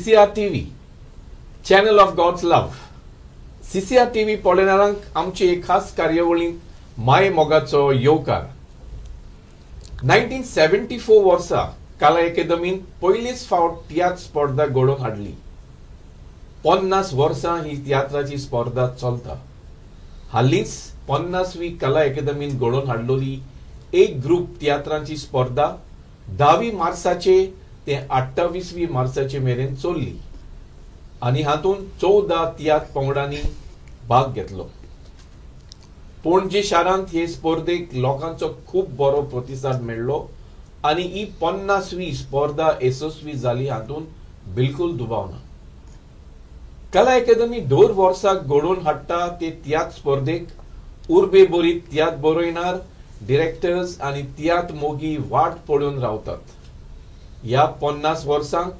CCR TV, Channel of God's Love. CCR TV पळयणाऱ्यांक आमची एक खास कार्यावळी माय मोगाचो येवकार. 1974 वर्सा कला अकादमीन पयलीच फावट तियात्र स्पर्धा घडोवन हाडली. 50 वर्सां ही तियात्राची स्पर्धा चलता. हालींच 50वी कला अकादमीन घडोवन हाडलोली एक ग्रुप तियात्रांची स्पर्धा 10 मार्चाचे ते 28 मार्चाचे मेरेन चल्ली आणि हातून 14 तियात्र पंगडांनी भाग घेतलो. पणजी शारांत हे स्पर्धेक लोकांचो खूप बरो प्रतिसाद मेळ्ळो आणि ही 50वी स्पर्धा यशस्वी जाली हातून बिलकुल दुबाव ना. कला अकादमी दर वर्साक घडोवन हाडटा ते तियात्र स्पर्धेक उर्बे बरी तियात्र बरयणार, डिरेक्टर्स आणि तियात्र मोगी वाट पळोवन रावतात. ह्या 50 वर्सांक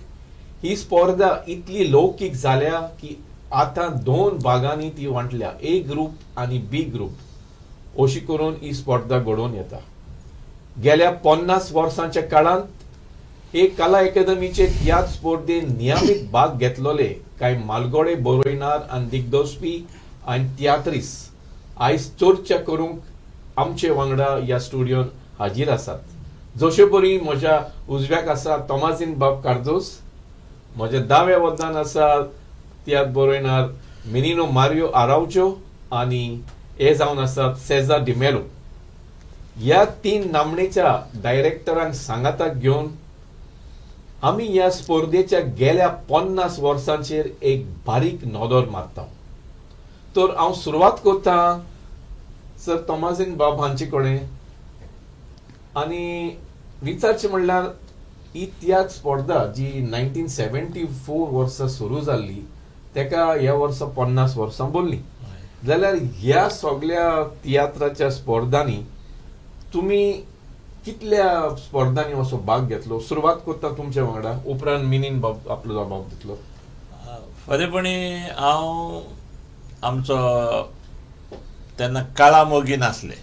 ही स्पर्धा इतली लौकिक जाल्या की आता 2 भागांनी ती वांटल्या, ए ग्रुप आणि बी ग्रुप अशी करून ही स्पर्धा घडोवन येता. गेल्या 50 वर्सांच्या काळांत हे कला अकादमीचे तियात्र स्पर्धेत नियमित भाग घेतलेले काही मालगडे बरयणार आणि दिग्दर्शपी आणि तियात्रीस आयज चर्चा करूंक आमचे वांगडा या स्टुडियोन हाजीर आसात. जशे परी म्हज्या उजव्याक आसा तोमाजीन बाब कार्दोस, म्हज्या दाव्या वद्दान आसा तियात्र बरयणार मिनिनो मारियो आराउजो आणि हे जावन आसात सेझार डी मेलो. ह्या 3 नामनेच्या डायरेक्टरांक सांगाताक घेवन आमी ह्या स्पर्धेच्या गेल्या 50 वर्सांचेर एक बारीक नदर मारता. तर हांव सुरवात करता सर तोमाजीन बाब हांचे कडेन आणि विचारचें म्हणल्यार ही तियात्र स्पर्धा जी 1974 वर्सा सुरू जाल्ली तेका ह्या वर्सा 50 वर्सां भरली. जाल्यार ह्या सगळ्या तियात्राच्या स्पर्धांनी तुम्ही कितल्या स्पर्धांनी असो भाग घेतलो? सुरवात करता तुमच्या वांगडा, उपरांत मिनीन बाब आपलो जबाब दितलो. खरेपणी हांव आमचो तेन्ना कला मोगी नासले,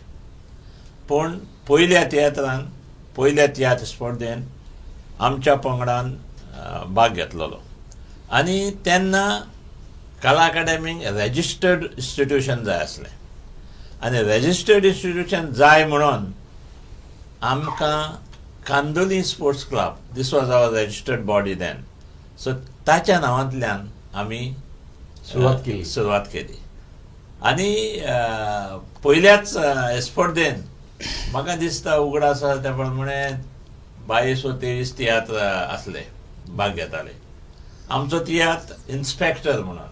पण पयल्या तियात्र स्पर्धेन आमच्या पंगडान भाग घेतलेलो आणि तेन्ना कला अकादमीक रजिस्टर्ड इन्स्टिट्यूशन जाय आसलें आणि रजिस्टर्ड इन्स्टिट्यूशन जाय म्हणून आमकां Candolim sports club, this was our registered body then, so ताच्या नांवांतल्यान आमी सुरवात केली. आणि पयल्याच स्पर्धेन म्हाका दिसता उगडा आसा त्या प्रमाणे 22 वा 23 तियात्र आसले भाग घेताले. आमचो तियात्र इन्स्पेक्टर म्हणून.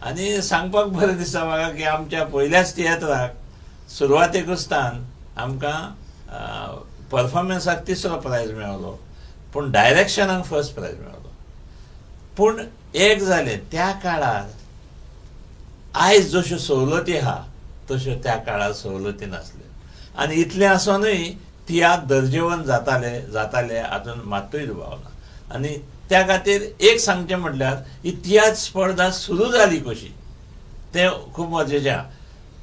आणि सांगपाक बरें दिसता म्हाका की आमच्या पयल्याच तियात्राक सुरवातेकूचतान आमकां परफॉर्मन्साक 3रो प्रायज मेळ्ळो, पूण डायरेक्शनाक फर्स्ट प्रायज मेळ्ळो. पूण एक जालें, त्या काळार आयज जश्यो सवलती आहा तश्यो त्या काळार सवलती नासल्यो आणि इतलें आसूनय तियात्र दर्जेवन जाताले हातून मात्तूय दुबाव ना. आणि त्या खातीर एक सांगचें म्हटल्यार ही तियात्र स्पर्धा सुरू जाली कशी तें खूब मजेचें.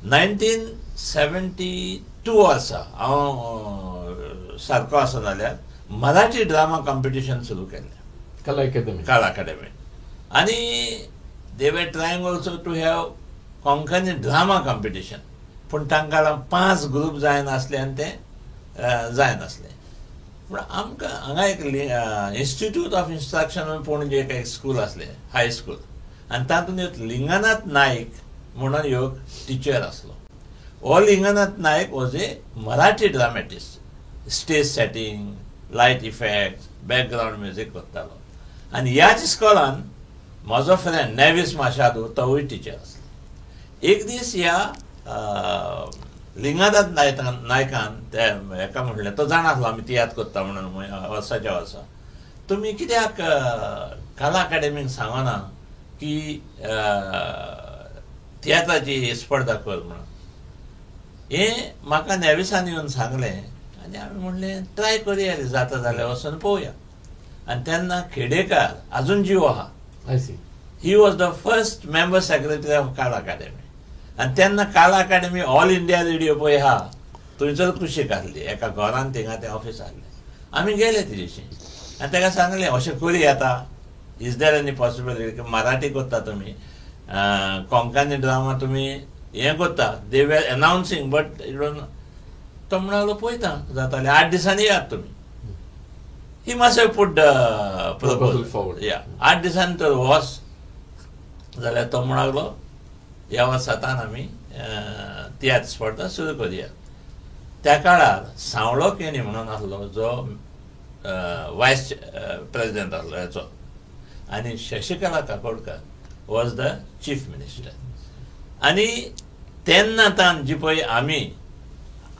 1972 वर्सा हांव सारको आसा जाल्यार मराठी ड्रामा कॉम्पिटिशन सुरू केल्लें कला अकादमीन आणि they were trying also to have Konkani drama competition, पूण तांकां 5 ग्रुप जाय नासले आनी ते जाय नासले. पूण आमकां हांगा एक इन्स्टिट्यूट ऑफ इन्स्ट्रक्शन पणजे एक स्कूल आसलें, हाय स्कूल, आनी तातूंत एक लिंगनाथ नायक म्हणून ह्यो टिचर आसलो. हो Linganath Nayak was a Marathi dramatist, stage setting, light effects, background music करतालो. आनी ह्याच इस्कॉलान म्हजो फ्रेंड नेवीस माशादू तोवूय टिचर आसलो. एक दीस ह्या लिंगनाथ नायकान हेका म्हटलें, तो जाण आसलो आमी तियात्र करता म्हणून वर्साच्या वर्सा, तुमी कित्याक कला अकादमीक सांगना की तियात्राची स्पर्धा कर म्हणून. हें म्हाका नेविसान येवन सांगलें आनी आमी म्हणलें ट्राय करया रे, जाता जाल्यार वचून पळोवया. आनी तेन्ना खेडेकार अजून जीव आहा, he was the first member secretary of कला अकादमी. आनी तेन्ना कला अकादमी ऑल इंडिया रेडिओ पळय आहा थंयसर कुशीक आसली, एका घरान थिंगा तें ऑफिस आसलें. आमी गेले तेजेशी आनी ताका सांगलें अशें करी येता इज देर एनी पॉसिबिलिटी की मराठी करता तुम्ही, कोंकणी ड्रामा तुम्ही हे करता, दे वेर अनाउन्सिंग बट तो म्हणालो पळयता जाताले 8 दिसांनी यात तुम्ही. He must have put proposal forward. या 8 दिसांनी तर वॉस जाल्यार तो म्हणालो ह्या वर्सांतान आमी तियात्र स्पर्धा सुरू करुया. त्या काळार सावळो केणी म्हणून आसलो जो वायस प्रेसिडेंट आसलो हेचो, आनी Shashikala Kakodkar was the chief minister. आनी तेन्नातान जी पळय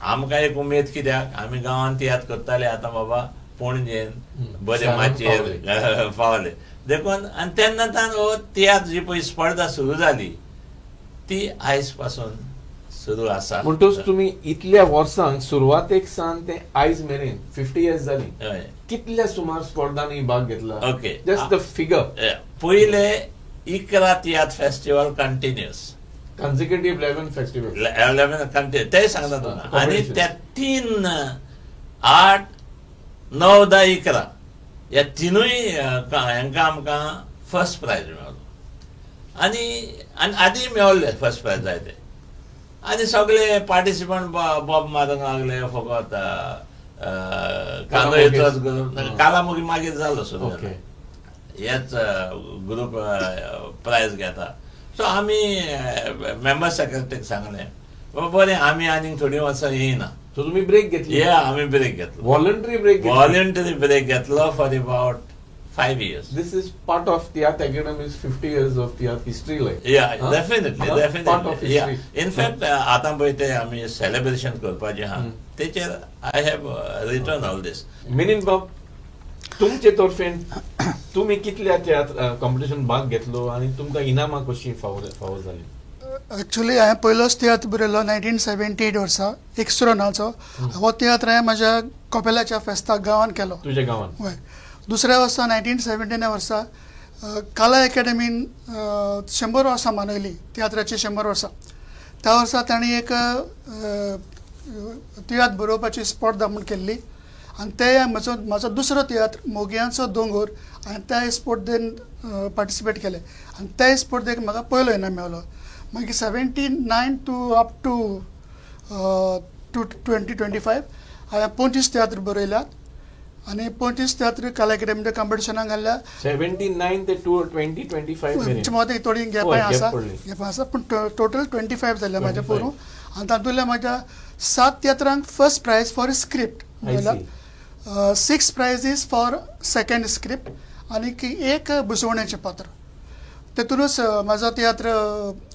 आमकां एक उमेद कित्याक आमी गांवांत तियात्र करताले, आतां बाबा पणजेन बरे माचयेर पावले देखून. आनी तेन्नातान हो तियात्र जी पळय स्पर्धा सुरू जाली ती आयज पासून सुरू आसा. म्हणटच तुम्ही इतल्या वर्सांक सुरवातेक सावन ते आयज मेरेन 50 इयर्स जाली, कितल्या सुमार स्पर्धांनी भाग घेतला? Okay, just the figure. पहिले 11 tiatr festival continuous, कन्सिक्युटिव्ह 11 festival, 11 continue ते सांगता तुका. आनी त्या 3, 8, 9, 10, 11 ह्या तिनूय हांकां आमकां फर्स्ट प्रायज मेळ्ळो. आनी आदी मेळ्ळें फर्स्ट प्रायज जाय ते. आनी सगळे पार्टिसिपंट बॉब मारूंक लागले फकत कालामोगी मागीर जालो सुरू. हेच ग्रुप प्रायज घेता. सो आमी मेंबर सेक्रेटरीक सांगलें बरें आमी आनीक थोडी वर्सां येयना. सो तुमी ब्रेक घेतली? आमी ब्रेक घेतलो, वॉलंटरी ब्रेक. वॉलंटरी ब्रेक घेतलो for about 5 years. This is part of Theatre Academy's 50 years of theatre history, like. Yeah, definitely. Part of history. Yeah. In fact, आतां पळय ते आमी सेलिब्रेशन करपाचें आहा तेचेर I have written all this. Milind बाब, तुमचे तर्फेन तुमी कितल्या तियात्र कॉम्पिटिशन भाग घेतलो आनी तुमकां इनामां कशीं फावो जाली? एक्चुअली हांवें पयलोच तियात्र बरयलो 1978 वर्सा एक्स्ट्रो नांवाचो. हो तियात्र हांवें म्हाज्या कोपेलाच्या फेस्ताक गांवांत केलो. तुज्या गांवांत? हय. दुसऱ्या वर्सा 1979 वर्सा कला अकॅडमीन 100 वर्सां मनयली, तियात्राची 100 वर्सां. त्या वर्सा तांणी एक तियात्र बरोवपाची स्पर्धा म्हूण केल्ली आनी ते म्हजो दुसरो तियात्र मोगयांचो दोंगोर हांवें त्या स्पर्धेन पार्टिसिपेट केलें आनी त्या स्पर्धेक म्हाका पयलो इनाम मेळ्ळो. मागीर 79 टू अप टू 2025 हांवें 35 तियात्र बरयल्यात आनी 35 तियात्र कला अकॅडमीच्या कॉम्पिटिशनाक घाल्ल्या. 79 ते 2025 मदीं थोडी गॅपां आसा पूण टोटल 25 जाल्या म्हाज्या पळोवन. आनी तातूंतल्या म्हाज्या 7 तियात्रांक फर्स्ट प्रायज फॉर स्क्रिप्ट मेळ्ळ्या, 6 प्रायजीस फॉर सेकंड स्क्रिप्ट आनी एक बुजवण्याचें पात्र. तेतूनच म्हाजो तियात्र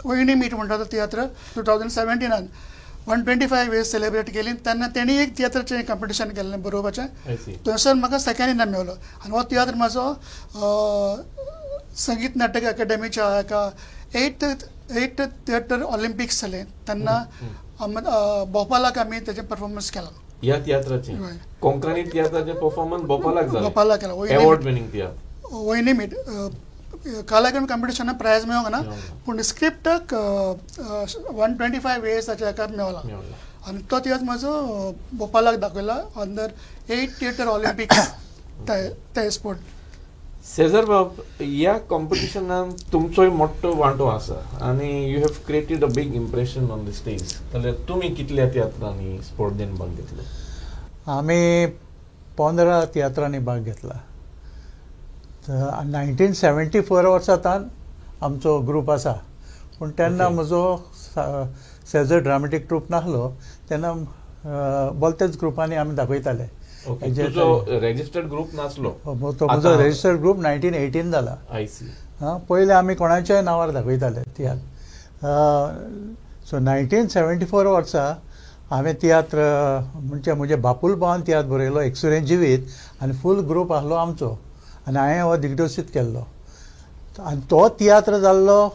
वयणी मीठ म्हणटा तो तियात्र 2017 125 इयर्स सेलिब्रेट केली. तेन्ना तेणी एक तियात्राचें कॉम्पिटिशन केल्लें बरोवपाचें, थंयसर म्हाका सेकंड इनाम मेळ्ळो. आनी हो तियात्र म्हाजो संगीत नाटक अकॅडमीच्या हाका 8th थिएटर ऑलिंपिक्स जालें तेन्ना भोपालाक आमी तेजें परफॉर्मन्स केला. ह्या तियात्राचें कोंकणी तियात्राचें परफॉर्मन्स भोपालाक जालें. भोपालाक केला. Award winning tiatr. वयणी मीठ कला अकॅडमी कॉम्पिटिशनाक प्रायज मेळोंक ना पूण स्क्रिप्टाक 125 इयर्साच्या हाका मेळ्ळा. आनी तो तियात्र म्हाजो भोपालाक दाखयला अंडर 8th थिएटर ऑलिंपिक्स ते स्पोर्ट. सेजर बाब, ह्या कॉम्पिटिशनान तुमचोय मोठो वांटो आसा आनी you have created a big impression on the stage. जाल्यार तुमी कितल्या तियात्रांनी स्पर्धेन भाग घेतलो? आमी 15 तियात्रांनी भाग घेतला. 1974 वर्सांतान आमचो ग्रूप आसा पूण तेन्ना म्हजो सेजर ड्रामेटीक ट्रूप नासलो तेन्ना बोलतेच ग्रुपांनी आमी दाखयताले. रजिस्टर्ड ग्रुप नासलो? तो म्हजो रजिस्टर्ड ग्रुप 1918 जाला. पयले आमी कोणाच्याय नांवार दाखयताले तियात्र. सो 1974 वर्सा हांवें तियात्र म्हणजे म्हजे बापूल भावान तियात्र बरयलो एकसुरें जिवीत आनी फूल ग्रूप आसलो आमचो आनी हांवें हो दिग्दर्शीत केल्लो. आनी तो तियात्र जाल्लो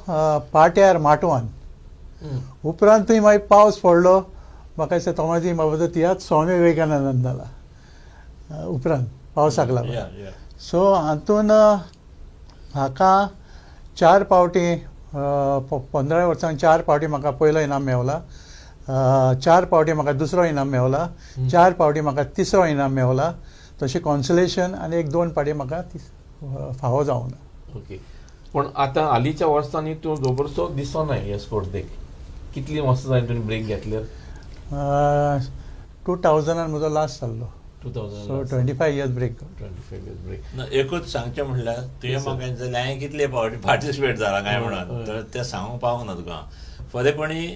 पाट्यार माटवान. उपरांत थंय मागीर पावस पडलो, म्हाका दिसता तो मागीर म्हाजो तियात्र स्वामी विवेकानंदान जाला उपरांत पावसाक लागून. सो हातून म्हाका 4 फावटी 15 वर्सांक 4 फावटी म्हाका पयलो इनाम मेळ्ळा, 4 फावटी म्हाका दुसरो इनाम मेळ्ळा, 4 फावटी म्हाका तिसरो इनाम मेळ्ळा. तशें कॉन्सोलेशन आनी 1-2 फावटी म्हाका फावो जावंक ना. ओके. पण आता हालींच्या वर्सांनी तूं जबरदस्त दिसोना ह्या स्पर्धेक. कितली वर्सां जाली तुवें ब्रेक घेतल्यार? 2000 म्हजो लास्ट जाल्लो. 2000. So 25 years break. 25 years break. एकूच सांगचें म्हणल्यार तुवें म्हाका जाल्यार हांवें कितले फावटी पार्टिसिपेट जाला काय म्हणून तर तें सांगूंक पावूंक ना तुका. फरेपणी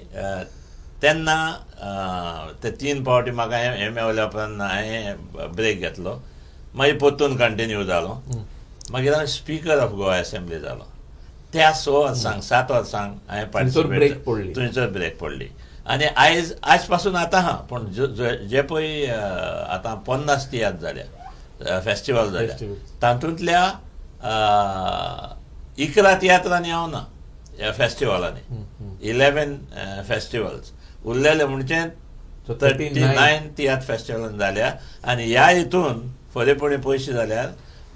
तेन्ना ते 3 फावटी म्हाका हें मेवल्या उपरांत हांवें ब्रेक घेतलो. मागीर परतून कंटिन्यू जालो. मागीर हांव स्पीकर ऑफ गोवा असेंब्ली जालो. त्या 6 वर्सांक 7 वर्सांक हांवें पार्टिसिपेट थंयसर ब्रेक पडली. आनी आज पासून आतां हा पूण जे पळय आतां 50 तियात्र जाल्या फेस्टिवल जाल्या तातूंतल्या 11 तियात्रांनी हांव ना ह्या फेस्टिवलांनी. 11 फेस्टिवल्स उरलेले म्हणजे 39 तियात्र फेस्टिवलान जाल्या. आनी ह्या हितून फरेपणी पयशे जाल्यार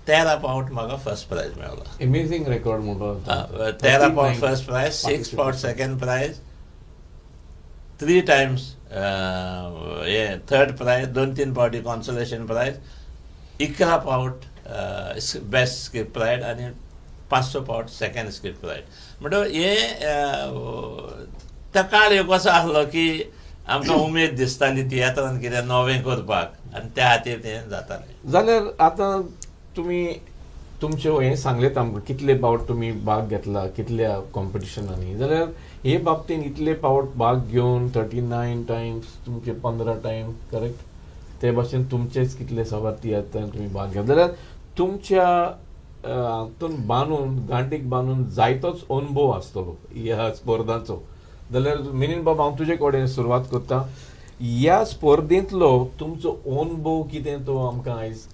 13 फावट म्हाका फर्स्ट प्रायज मेळ्ळो. अमेझिंग रेकॉर्ड म्हणटा. 13 फावट फर्स्ट प्रायज, 6 फावट second prize, 3 times third prize, 2-3 फावटी कॉन्सोलेशन प्रायज, 11 फावट बेस्ट स्क्रिप्ट प्रायज आनी 500 फावट सेकंड स्क्रिप्ट प्रायज. म्हणटकीर हे त्या काळ एक असो आसलो की आमकां उमेद दिसताली तियात्रान कितें नवें करपाक आनी त्या खातीर तें जातालें. जाल्यार आतां तुमी तुमचे हें सांगलें आमकां कितले फावट तुमी भाग घेतला कितल्या कॉम्पिटिशनांनी. जाल्यार हे बाबतीन इतले फावट भाग घेवन 39 times तुमचे 15 times करेक्ट ते भाशेन तुमचेच कितले सवार तियात्रांत तुमी भाग घेतला जाल्यार तुमच्या हातून बांदून गांठीक बांदून जायतोच अनुभव आसतलो ह्या स्पर्धांचो. जाल्यार मिनीन बाब हांव तुजे कडेन सुरवात करता. ह्या स्पर्धेंतलो तुमचो अनुभव कितें तो आमकां आयज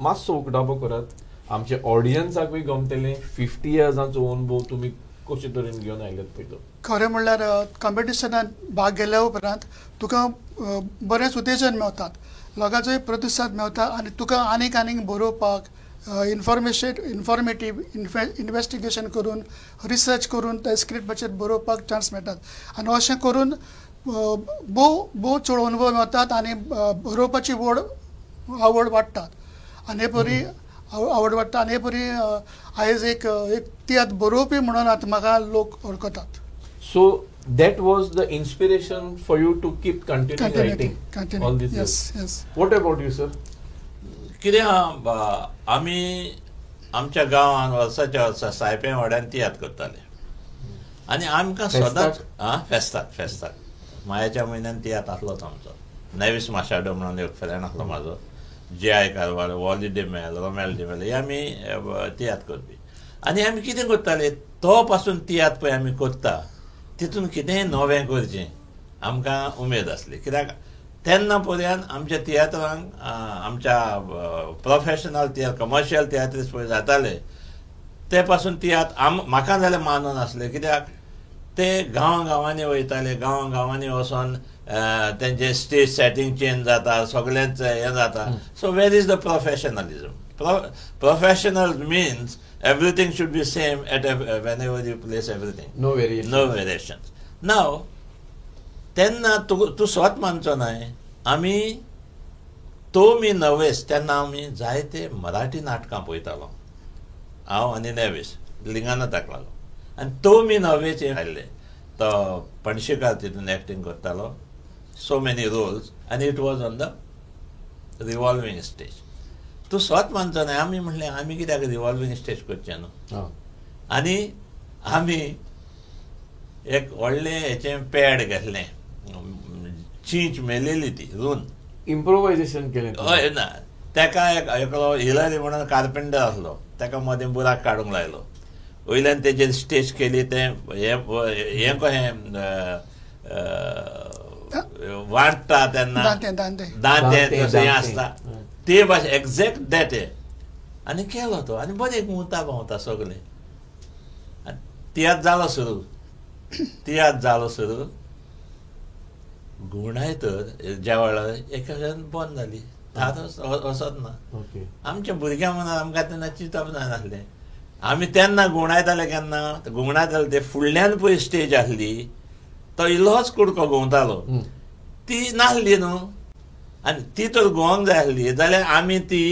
मातसो उकडावो करात. आमच्या ऑडियन्साकूय गमतलें 50 years'ाचो अनुभव तुमी कशे तरेन घेवन आयल्यात पळय तो. खरें म्हणल्यार कॉम्पिटिशनात भाग घेतल्या उपरांत तुका बरेंच उतेजन मेळतात, लोकांचोय प्रतिसाद मेळटा आनी तुका आनीक बरोवपाक इन्फॉर्मेटीव इन्वेस्टिगेशन करून रिसर्च करून त्या स्क्रिप्टाचेर बरोवपाक चान्स मेळटात. आनी अशें करून भोव चड अनुभव मेळटात आनी बरोवपाची आवड वाडटात. आनी बरी आवड वाडटा आनी बरी आयज एक तियात्र बरोवपी म्हणून आतां म्हाका लोक वळखतात. So that was the inspiration for you to keep continuing writing all these years. Yes. What about you, sir? कितें आमी आमच्या गांवांत वर्साच्या वर्सा सायप्या वाड्यान तियात्र करताले आनी आमकां सदांच फेस्ताक मायाच्या म्हयन्यान तियात्र आसलोच आमचो. नेवीस माशाडो म्हणून एक फ्रेंड आसलो म्हाजो, J.I. कारवार, वॉली डेमेल, रोमेल डेमेल हे आमी तियात्र करपी. आनी आमी कितें करताले तो पासून तियात्र पळय आमी करता तितून कितेंय नवें करचें आमकां उमेद आसली. कित्याक तेन्ना पर्यंत आमच्या तियात्रांक आमच्या प्रोफेशनल तियात्र कमर्शियल तियात्रीस पळय जाताले ते पासून तियात्र म्हाका जाल्यार मानून आसले. कित्याक ते गांवांनी वयताले, गांवांनी वचोन तेंचे स्टेज सेटींग चेंज जाता, सगळेंच हें जाता. So where is the professionalism? Professional means everything should be same at whenever you place everything. No variations. No variations. Now, तेन्ना तूं स्वत मानचो न्हय. मी नवेस तेन्ना आमी जायते मराठी नाटकां पळयतालो हांव आनी नेवीस लिंगाना ताका लागून. आनी मी नवेचे हाडले तो पणशीकार तितून एक्टींग करतालो. सो मेनी रोल्स आनी it was on the revolving stage. तूं स्वत मानचो न्हय. आमी म्हणलें आमी कित्याक रिवॉल्विंग स्टेज करचें न्हू. आनी आमी एक व्हडलें हेचें पॅड घेतलें, चींच मेलेली ती रून इम्प्रोवायझेशन केलें. हय ना, तेका एकलो हिलरी म्हणून कार्पेंटर आसलो, तेका मदें बुराक काडूंक लायलो. वयल्यान तेजेर स्टेज केली. तें हें कशें वाडटा तेन्ना दांते हें आसता ते भाशेन एक्झॅक्ट दॅट हे. आनी केलो तो आनी बरें गुंवता भावता सगळें. तियात्र जालो सुरू. गुणाय तर ज्या वेळार एका वेळान बंद जाली, वचत ना. आमच्या भुरग्यां म्हणून आमकां तेन्ना चिंतप नासलें. आमी तेन्ना गुणायताले केन्ना गुणायताले ते फुडल्यान पळय स्टेज आसली तो इल्लोच कुडको गुंवतालो, ती नासली न्हू. आनी ती तर गोवंक जाय आसली जाल्यार आमी ती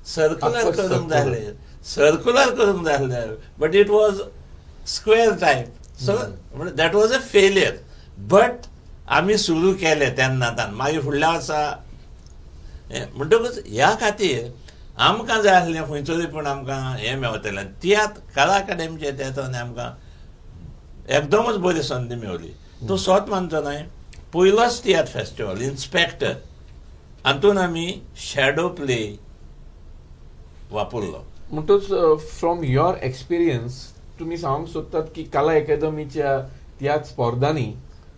सर्क्युलर करूंक जाय आसली. सर्क्युलर करूंक जाय आसलें, but it was square type. So that was a failure. But आमी सुरू केलें तेन्नाच्यान. मागीर फुडल्या वर्सा म्हणटकूच ह्या खातीर आमकां जाय आसलें खंयचोरी पूण आमकां हें मेळटलें. तियात्र कला अकादेमीचे तेतून आमकां एकदमच बरी संदी मेळ्ळी. तूं सोत मानचो न्हय, पयलोच तियात्र फेस्टिवल इन्स्पेक्टर, हातून आमी शॅडो प्ले वापरलो. म्हणटच फ्रॉम युअर एक्सपिरियन्स तुम्ही सांगूंक सोदतात की कला अकादमीच्या तियात्र स्पर्धांनी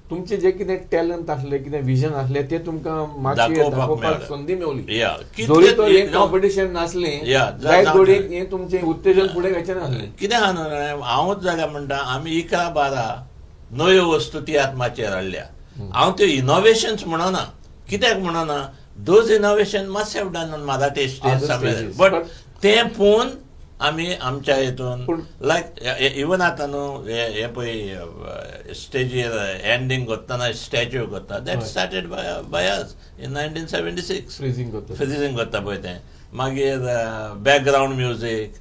तुमचे जे कितें टॅलंट आसले, कितें विजन आसले, ते तुमकां मातशें दाखोवपाक संदी मेळ्ळी. जोरी तर हें कॉम्पिटिशन नासलें, जायत जोडीक हें तुमचें उत्तेजन फुडें वचचें नासलें. कितें आहा न्हू, हांवूच जाल्यार म्हणटा आमी 11-12 नव्यो वस्तू तियात्र माचयेर हाडल्या. हांव त्यो इनोव्हेशन्स म्हणना. कित्याक म्हणना, those innovation must have done on Marathi stage, but तें पळोवन आमी आमच्या हितून लायक इवन आतां न्हू हे पळय स्टेजीर एंडिंग करतना स्टॅच्यू करता, that started by us in 1976. Freezing करता पळय तें. मागीर बॅकग्रावंड म्युजीक,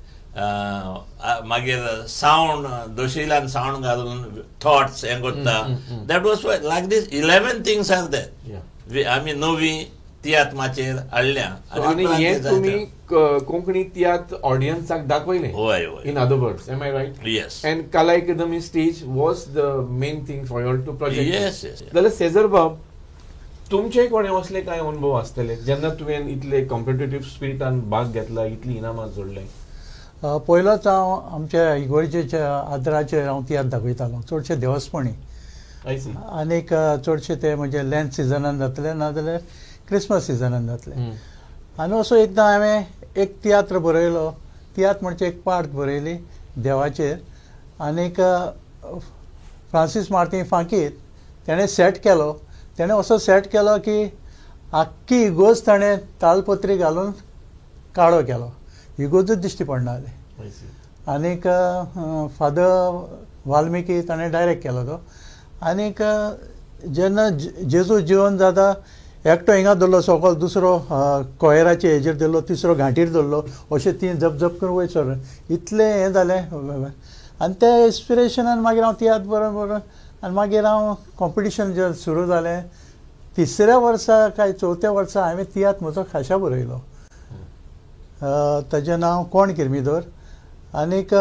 मागीर सावंड दोशिल्यान सावंड घालून थॉट्स हें करता. That was like this 11 things are that आमी नवी तियात्र माचयेर हाडल्या. आनी हें तुमी कोंकणी तियात्र ऑडियन्साक दाखयलें. हय. In other words, am I right? Yes. And Kala Akademi stage was the main thing for your to project. Yes. जाल्यार सेजर बाब, तुमचे कोणे असले कांय अनुभव आसतले जेन्ना तुवें इतले कॉम्पिटिटिव्ह स्पिरिटान भाग घेतला, इतली इनामां जोडले? पयलोच हांव आमच्या इगोर्जेच्या आदराचेर हांव तियात्र दाखयतालो, चडशे देवस्पणी. आनीक चडशे ते म्हणजे लँच सिजनान जातले, नाजाल्यार क्रिसमस सिजनान जातले. आनी असो एकदां हांवें एक तियात्र बरयलो. तियात्र म्हणजे एक पार्ट बरयली देवाचेर. आनीक फ्रांसीस मार्तीन फांकीत तेणें सेट केलो. तेणें असो सेट केलो की आख्खी इगोज ताणें तालपत्री घालून काळो केलो. इगोजूच दिश्टी पडनासली. आनीक फादर वाल्मिकी ताणें डायरेक्ट केलो तो. आनीक जेन्ना जेजू जिवन जाता एकटो हिंगा दवरलो, सकयल दुसरो कोयराचे हेजेर दवरलो, तिसरो घांटीर दवरलो, अशें ती जप जप करून वयसर इतलें हें जालें. आनी ते इन्स्पिरेशनान मागीर हांव तियात्र बरोबर आनी मागीर हांव कॉम्पिटिशन जें सुरू जालें, 3ऱ्या वर्सा काय 4थ्या वर्सा हांवें तियात्र म्हजो खाशा बरयलो. ताचें नांव कोण किरमीदोर. आनीक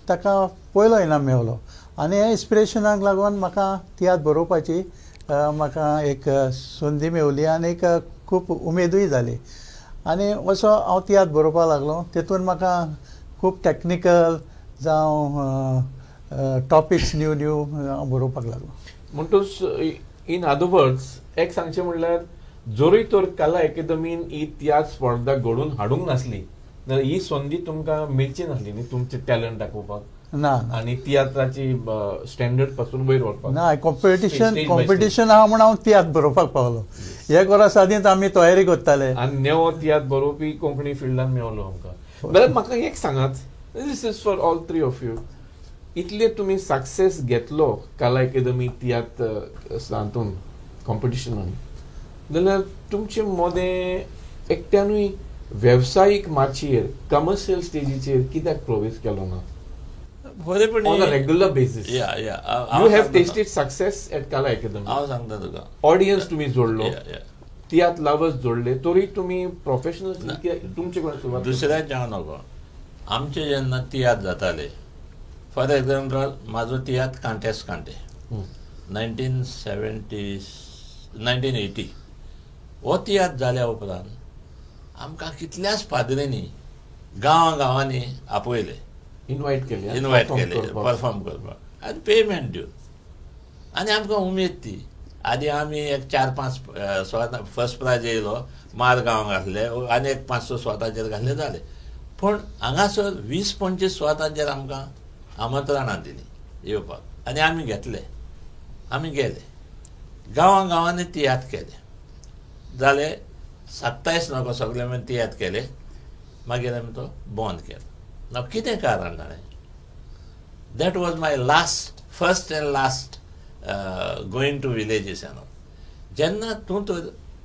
ताका पयलो इनाम मेळ्ळो. आनी हे इन्स्पिरेशनाक लागून म्हाका तियात्र बरोवपाची म्हाका एक संदी मेळ्ळी आनी एक खूब उमेदूय जाली. आनी असो हांव तियात्र बरोवपाक लागलो. तेतून म्हाका खूब टॅक्निकल जावं टॉपिक्स न्यू हांव बरोवपाक लागलो. म्हणटूच इन अदर वर्ड्स एक सांगचें म्हणल्यार जोरी तर कला अकादमीन ही तियात्र स्पर्धा घडोवन हाडूंक नासली जाल्यार ही संदी तुमकां मेळची नासली न्ही तुमचें टॅलंट दाखोवपाक. ना आनी तियात्राची स्टँडर्ड पासून वयर व्हरपाक. ना, कॉम्पिटिशन आहा म्हूण हांव तियात्र बरोवपाक पावलो. एक वर्स आदींच आमी तयारी करताले. आनी नेवो तियात्र बरोवपी कोंकणी फिल्डान मेळलो आमकां. जाल्यार म्हाका एक सांगात, this is for all 3 of you. इतले तुमी सक्सेस घेतलो कला अकादमी तियात्र हातून कॉम्पिटिशनान, जाल्यार तुमचे मोदें एकट्यानूय वेवसायीक माचयेर कमर्शियल स्टेजीचेर कित्याक प्रवेश केलो ना? बरेपणी on a regular basis. You have tasted success at Kala Academy. हांव सांगता तुका, ऑडियन्स तुम्ही जोडलो, तियात्र लवर्स जोडले, तरी तुम्ही प्रोफेशनल तुमचे कोण सुरवात? दुसऱ्याच जावं नको. आमचे जेन्ना तियात्र जाताले, फॉर एग्जाम्पल म्हाजो तियात्र कांटेस कांटे 1980 हो तियात्र जाल्या उपरांत आमकां कितल्याच पाद्रेंनी गांवांनी आपयले, इन्वायट केले परफॉर्म करपाक आनी पेमेंट दिवन. आनी आमकां उमेद ती. आदी आमी एक 4-5 स्वाता फर्स्ट प्रायज येयलो, मारगांव घातले आनी एक 500 स्वाताचेर घातले जाले. पूण हांगासर 20-25 स्वातांचेर आमकां आमंत्रणां दिलीं येवपाक आनी आमी घेतले. आमी गेले गांवांनी तियात्र केले, जाले 27 नको सगळे मेळून तियात्र केले. मागीर आमी तो बंद केलो. ना कितें कारण जालें? That was my first and last going to villages. जेन्ना तूं तर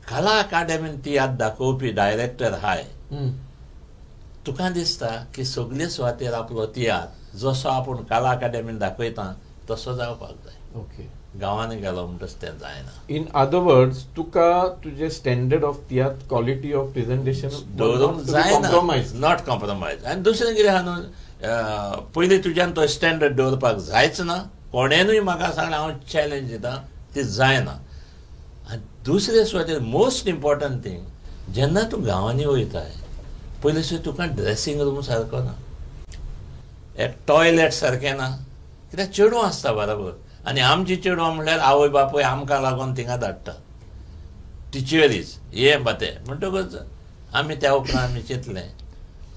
कला अकादेमीन तियात्र दाखोवपी डायरेक्टर हाय, तुका दिसता की सगळे सुवातेर आपलो तियात्र जसो आपूण कला अकादेमीन दाखयता तसो जावपाक जाय. ओके. गांवांनी गेलो म्हणटच तें जायना. इन अदर वर्ड्स तुका तुजे standard of tiatr quality of presentation दवरूंक जायना, नॉट कॉम्प्रोमायज. आनी दुसरें कितें आहा न्हू, पयलीं तुज्यान तो स्टँडर्ड दवरपाक जायच ना. कोणेनूय म्हाका सांगलें हांव चॅलेंज दितां ती जायना. आनी दुसरे सुवातेर मोस्ट इम्पॉर्टंट थिंग, जेन्ना तूं गांवांनी वयताय पयलीं तुका ड्रेसींग रूम सारको ना, एक टॉयलेट सारकें ना, कित्याक चेडूं आसता बरोबर. आनी आमची चेडवां म्हणल्यार आवय बापूय आमकां लागून थिंगा धाडटा टिचरीज हे बाते म्हणटकच आमी त्या उपरांत आमी चिंतलें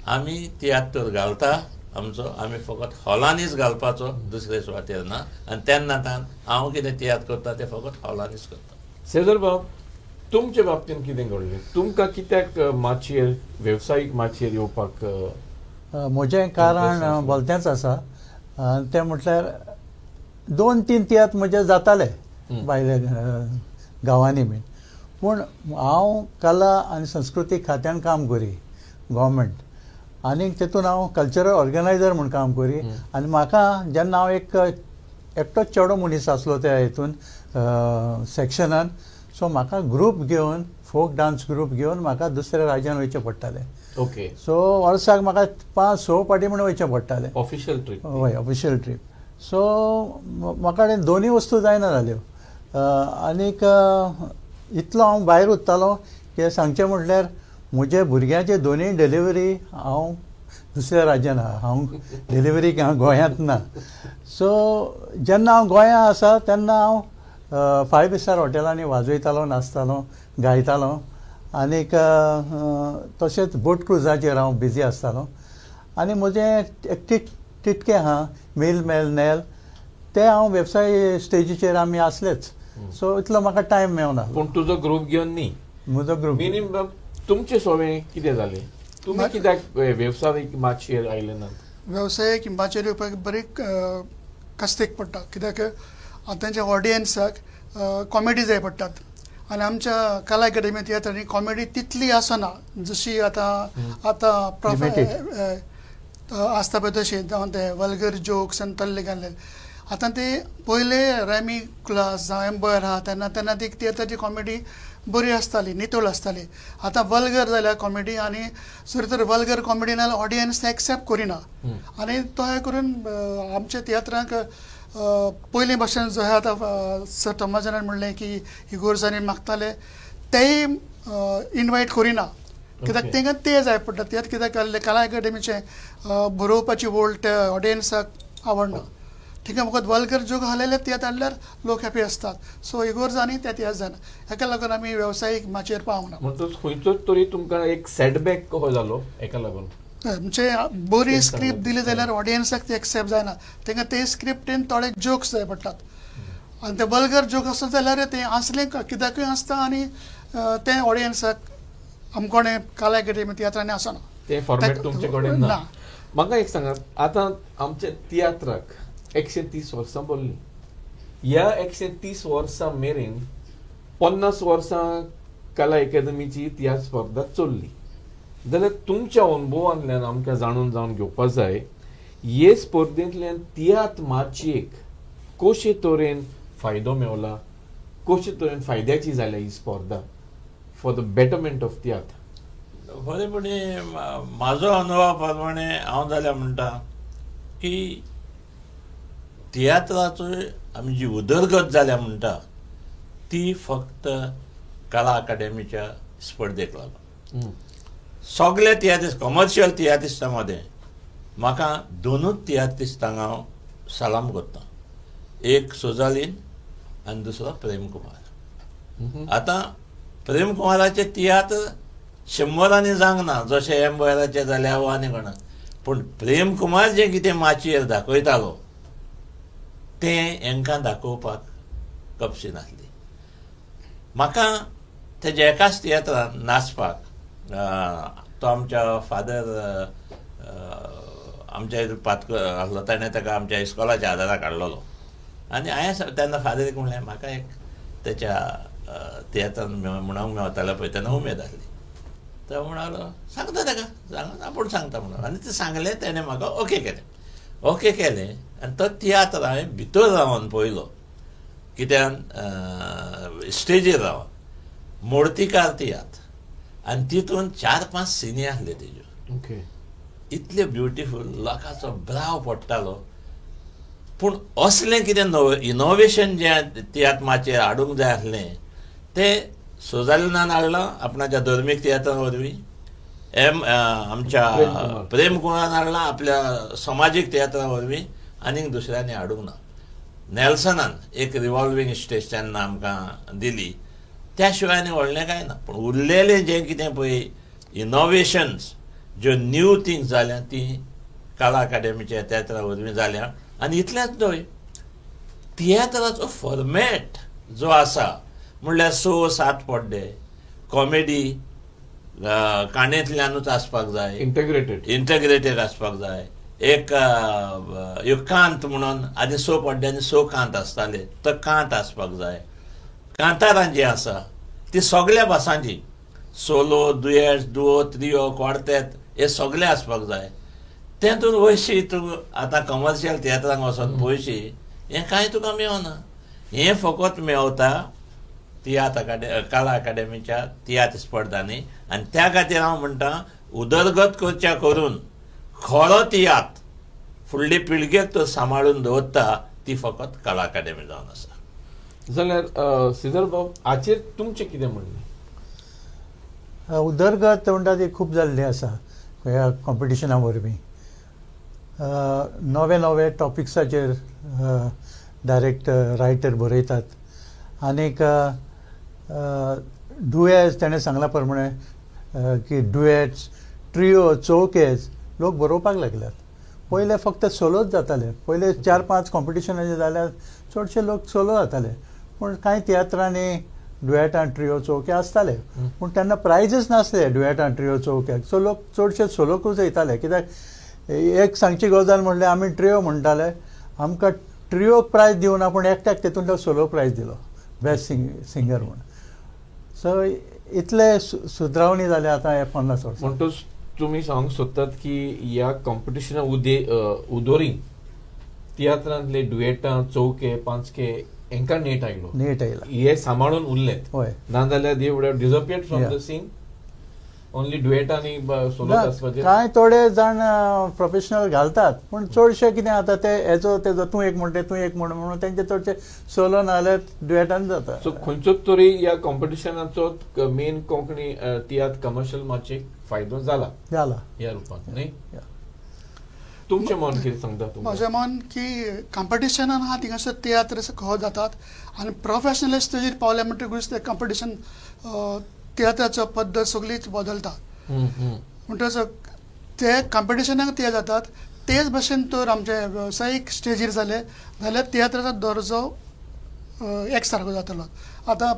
आमी तियात्र घालता आमचो, आमी फकत हॉलांनीच घालपाचो, दुसरे सुवातेर ना. आनी तेन्नाच्यान हांव कितें तियात्र करता तें फकत हॉलांनीच करता. सेजल बाब, तुमच्या बाबतींत कितें घडलें? तुमकां कित्याक माचयेर वेवसायीक माचयेर येवपाक? म्हजें कारण भलतेंच आसा. तें म्हटल्यार 2-3 तियात्र म्हजे जाताले भायल्या गांवांनी बीन, पूण हांव कला आनी संस्कृती खात्यान काम करी गव्हर्मेंट, आनी तेतून हांव कल्चरल ऑर्गनायझर म्हूण काम करी. आनी म्हाका जेन्ना हांव एकटोच चेडो मनीस आसलो त्या हितून सॅक्शनान, सो म्हाका ग्रूप घेवन, फोक डान्स ग्रूप घेवन म्हाका दुसऱ्या राज्यान वयचें पडटालें. ओके. सो वर्साक म्हाका 5-6 फावटी म्हण वयचें पडटालें. Official trip? हय, ऑफिशियल ट्रीप. सो म्हाका दोनूय वस्तू जायना जाल्यो. आनीक इतलो हांव भायर उरतालो की सांगचें म्हटल्यार म्हजे भुरग्याचे दोनूय डिलिव्हरी हांव दुसऱ्या राज्यान आहा, हांव डिलिव्हरी गोंयांत ना. सो जेन्ना हांव गोंयांत आसा तेन्ना हांव 5 स्टार हॉटेलांनी वाजयतालो, नाचतालो, गायतालो. आनीक तशेंच बोट क्रुजाचेर हांव बिजी आसतालो. आनी म्हजें एक तितकें आहा मेल नेल ते हांव वेवसाय स्टेजीचेर आमी आसलेच. सो इतलो म्हाका टायम मेळना. पूण तुजो ग्रूप घेवन न्ही? म्हजो ग्रूप. मिनिमम तुमचें सगळें कितें जालें? तुमी कित्याक वेवसायीक माचयेर आयले नात? वेवसायीक माचयेर येवपाक बरी कस्तेक पडटा, कित्याक आतांच्या ऑडियन्साक कॉमेडी जाय पडटात. आनी आमच्या कला अकादेमी तियात्रांनी कॉमेडी तितली आसना जशी आतां आसता पळय तशी. ते वल्गर जोक्स आनी तल्ले घाल्ले. आतां ते पयले रॅमी क्लास जावं एम्बॉयर आहा तेन्ना ती तियात्राची कॉमेडी बरी आसताली, नितळ आसताली. आतां वल्गर जाल्या कॉमेडी, आनी जर तर वल्गर कॉमेडी नाल्यार ऑडियन्स ते एक्सेप्ट करिना. आनी तशें करून आमच्या तियात्रांक पयलीं भाशेन जो आतां सर थॉमसानान म्हणलें की इगोर जाणी मागताले तेय इनवायट करिना, कित्याक तांकां ते जाय पडटा. तियात्र कित्याक कला अकादेमीचें बरोवपाची वोल्ट त्या ऑडियन्साक आवडना. ठीक आहे, फकत वल्गर जोक घालयले तियात्र हाडल्यार लोक हॅपी असतात. सो इगोर जाणी ते तियात्र जायना. हेका लागून आमी वेवसायीक माचयेर पावना. म्हणटच खंयचोच तरी तुमकां एक सेटबॅक कसो जालो हेका लागून? म्हणजे बरी स्क्रिप्ट दिली जाल्यार ऑडियन्साक ती एक्सेप्ट जायना. तांकां ते स्क्रिप्टीन थोडे जोक्स जाय पडटात. आनी ते वल्गर जोक आसत जाल्यार ते आसले कित्याकूय आसता आनी ते ऑडियन्साक आमकोणे कला अकादेमी तियात्रांनी आसना. ते फॉर्मेट तुमचे कडेन ना. म्हाका एक सांगात, आतां आमच्या तियात्राक 130 वर्सां भरलीं. ह्या 130 वर्सां मेरेन 50 वर्सां कला अकादेमीची तियात्र स्पर्धा चल्ली. जाल्यार तुमच्या अनुभवांतल्यान आमकां जाणून जावन घेवपाक जाय, हे स्पर्धेंतल्यान तियात्र माचयेक कशे तरेन फायदो मेवला, कशे तरेन फायद्याची जाल्या ही स्पर्धा for the betterment of tiatr? खरेपणी म्हाजो अनुभवा प्रमाणे हांव जाल्यार म्हणटा की तियात्राचो आमी जी उदरगत जाल्या म्हणटा ती फक्त कला अकादेमीच्या स्पर्धेक लागून. सगळ्या तियात्रिस्ट, कमर्शियल तियात्रिस्टां मदें म्हाका 2 तियात्रिस्टांक हांव सलाम करता. एक सोजालीन आनी दुसरो प्रेम कुमार. आतां प्रेम कुमाराचें तियात्र 100 जावंक ना जशें एम्बॉयराचें जाल्यार वा आनी कोणा, पूण प्रेम कुमार जें कितें माचयेर दाखयतालो तें हांकां दाखोवपाक कपशी नासली. म्हाका तेज्या एकाच तियात्रान नाचपाक, तो आमच्या फादर आमच्या पातको आसलो, ताणें ताका आमच्या इस्कॉलाच्या आदाराक हाडलेलो. आनी हांवें तेन्ना फादरीक म्हणलें म्हाका एक तेच्या तियात्रान म्हणूंक मेवतालें पळय तेन्ना उमेद आसली. तो म्हणालो सांगता ताका सांग आपूण सांगता म्हणून आनी ते सांगलें तेणें म्हाका ओके केलें आनी तो तियात्र हांवें भितर रावन पळयलो कित्यान स्टेजीर रावन मोडतीकार तियात्र आनी तितून 4-5 सिनी आसले तेज्यो ओके इतले ब्युटिफूल लोकांचो ब्राव पडटालो पूण असलें कितें इनोवेशन जें तियात्रमाचेर हाडूंक जाय आसलें तें सुजालनान हाडलां आपणाच्या धर्मीक तियात्रा वरवीं आमच्या प्रेम कुमारान हाडलां आपल्या समाजीक तियात्रा वरवीं आनीक दुसऱ्यांनी हाडूंक ना नेल्सनान एक रिवॉल्विंग स्टेज तेन्ना आमकां दिली त्या शिवाय आनी व्हडलें कांय ना पूण उरलेलें जें कितें पळय इनोवेशन्स ज्यो न्यू थिंग्स जाल्या ती कला अकादेमीच्या तियात्रा वरवीं जाल्या आनी इतलेंच न्हय तियात्राचो फॉर्मॅट जो आसा म्हणल्यार 6-7 पड्डे कॉमेडी काणयेंतल्यानूच आसपाक जाय इंटग्रेटेड आसपाक जाय एक कांत म्हणून आदी 6 पड्ड्यांनी 6 कांत आसताले तो कांत आसपाक जाय कांतारां जीं आसा ती सगळ्या भासांची सोलो दुयेट्स दुओ त्रियो क्वार्टेट हे सगळें आसपाक जाय तेतून वयशी तूं आतां कमर्शियल तियात्रांक वचोन पळयशी हें कांय तुका मेळना हें फकत मेळटा कला अकादेमीच्या तियात्र स्पर्धांनी आनी त्या खातीर हांव म्हणटा उदरगत करच्या करून खरो तियात्र फुडली पिळगेक तो सांबाळून दवरता ती फकत कला अकादेमी जावन आसा जाल्यार श्रीधर बाब हाचेर तुमचें कितें म्हणणें उदरगत म्हणटा ती खूब जाल्ली आसा ह्या कॉम्पिटिशना वरवीं नवे टॉपिक्साचेर डायरेक्ट रायटर बरयतात आनीक डुएट्स ताणें सांगला प्रमाणे की डुएट्स ट्रियो चौकेज लोक बरोवपाक लागल्यात पयले फक्त सोलोच जाताले पयले 4-5 कॉम्पिटिशनाचे जाल्यार चडशे लोक सोलो जाताले पूण कांय तियात्रांनी डुएटां ट्रियो चौके आसताले पूण तेन्ना प्रायजीस नासले डुएटां ट्रियो चौक्याक सो लोक चडशे सोलोकूच वयताले कित्याक एक सांगची गजाल म्हणल्यार आमी ट्रियो म्हणटाले आमकां ट्रियोक प्रायज दिवं ना पूण एकट्याक तेतून तो सोलो प्रायज दिलो बेस्ट सिंगर म्हूण सो इतले सुदरावणी जाले आतां हे 50 वर्सां म्हणटूच तुमी सांगूंक सोदतात की ह्या कॉम्पिटिशना उदोरी तियात्रांतले डुएटां चौके पांचके हांकां नेट आयला हे सांबाळून उरलेत नाजाल्यार they would have disappeared from the scene only डुएटांनी सोलो आसपाचें कांय थोडे जाण प्रोफेशनल घालतात पूण चडशे कितें जाता ते हेजो तेजो तूं एक म्हणटा तूं एक म्हणून तेंचे चडशे सोलो नाजाल्यार डुएटान जाता सो खंयचोच तरी ह्या कॉम्पिटिशनाचो मेन कोंकणी तियात्र कमर्शियल मातशे फायदो जाला ह्या रुपान न्ही तुमचें मन कितें सांगता म्हजें मन की कॉम्पिटिशनान आहा थिंगासर तियात्र खो जातात आनी प्रोफेशनल स्टेजीर पावले म्हणटकूच ते कॉम्पिटिशन तियात्राचो पद्दत सगळीच बदलता म्हणटच ते कॉम्पिटिशनाक ते जातात तेच भशेन तर आमचे वेवसायीक स्टेजीर जाले जाल्यार तियात्राचो दर्जो एक सारको जातलो आतां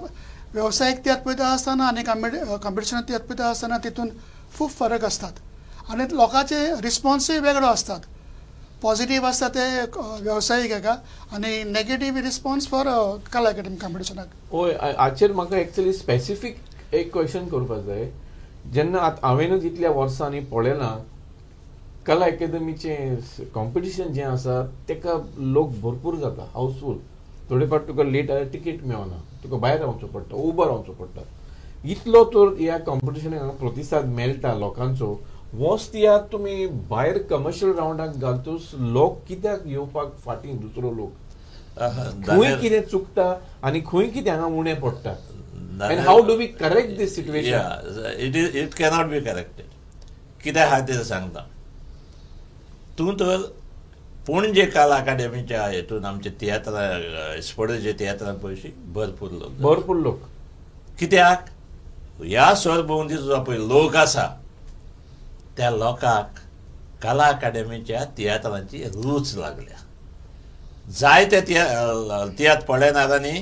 वेवसायीक तियात्र पळयता आसतना आनी कॉम्पिटिशनाक तियात्र पळयता आसतना तितून खूब फरक आसतात आनी लोकांचे रिस्पॉन्सूय वेगळो आसतात पॉझिटीव आसता ते वेवसायीक हेका आनी नेगेटीव रिस्पॉन्स फॉर कला अकादेमी कॉम्पिटिशनाक होय हाचेर म्हाका एक्चुअली स्पेसिफीक एक क्वेश्चन करपाक जाय जेन्ना हांवेनूच इतल्या वर्सांनी पळयलां कला अकादेमीचें कॉम्पिटिशन जें आसा तेका लोक भरपूर जाता हावसफूल थोडे फावट तुका लेट जाल्यार टिकेट मेळना तुका भायर रावचो पडटा उबो रावचो पडटा इतलो तर ह्या कॉम्पिटिशनाक प्रतिसाद मेळटा लोकांचो वोस तियात्र तुमी भायर कमर्शियल रावंडाक घालतूच लोक कित्याक येवपाक फाटीं दुसरो लोक खंय कितें चुकता आनी खंय कितें हांगा उणें पडटा And how do we correct this situation? Yeah, it cannot be corrected. कित्याक खातीर सांगता तूं तर पणजे कला अकादेमीच्या हेतून आमचे तियात्र स्पर्धेचे तियात्रांत पळयशी भरपूर लोक कित्याक ह्या सरभोंवतीचो जो पळय लोक आसा त्या लोकांक कला अकादेमीच्या तियात्रांची रूच लागल्या जायते तियात्र पळयनारांनी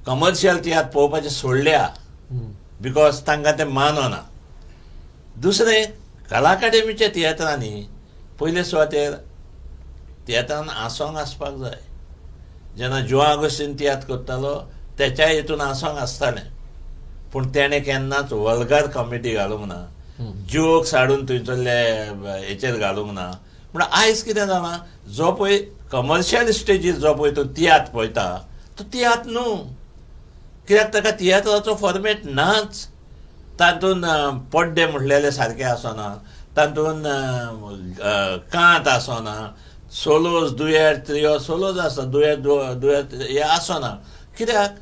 कमर्शियल तियात्र पळोवपाचें सोडल्या बिकॉज तांकां तें मानना दुसरें कला अकादेमीच्या तियात्रांनी पयले सुवातेर तियात्रान आसोंग आसपाक जाय जेन्ना जुआ आगोस्तीन तियात्र करतालो तेच्या हितून आसोंग आसतालें पूण तेणें केन्नाच वल्गर कॉमेडी घालूंक ना, जोक्स हाडून थंयसरले हेचेर घालूंक ना. म्हण आयज कितें जालां, जो पळय कमर्शियल स्टेजीर जो पळय तो तियात्र पळयता तो तियात्र न्हू, कित्याक ताका तियात्राचो फॉर्मेट नाच. तातूंत पड्डे म्हटलेले सारके आसना, तातूंत कांत आसना, सोलोज दुयेट त्रियो सोलोज आसता, दुयेट हे आसना. कित्याक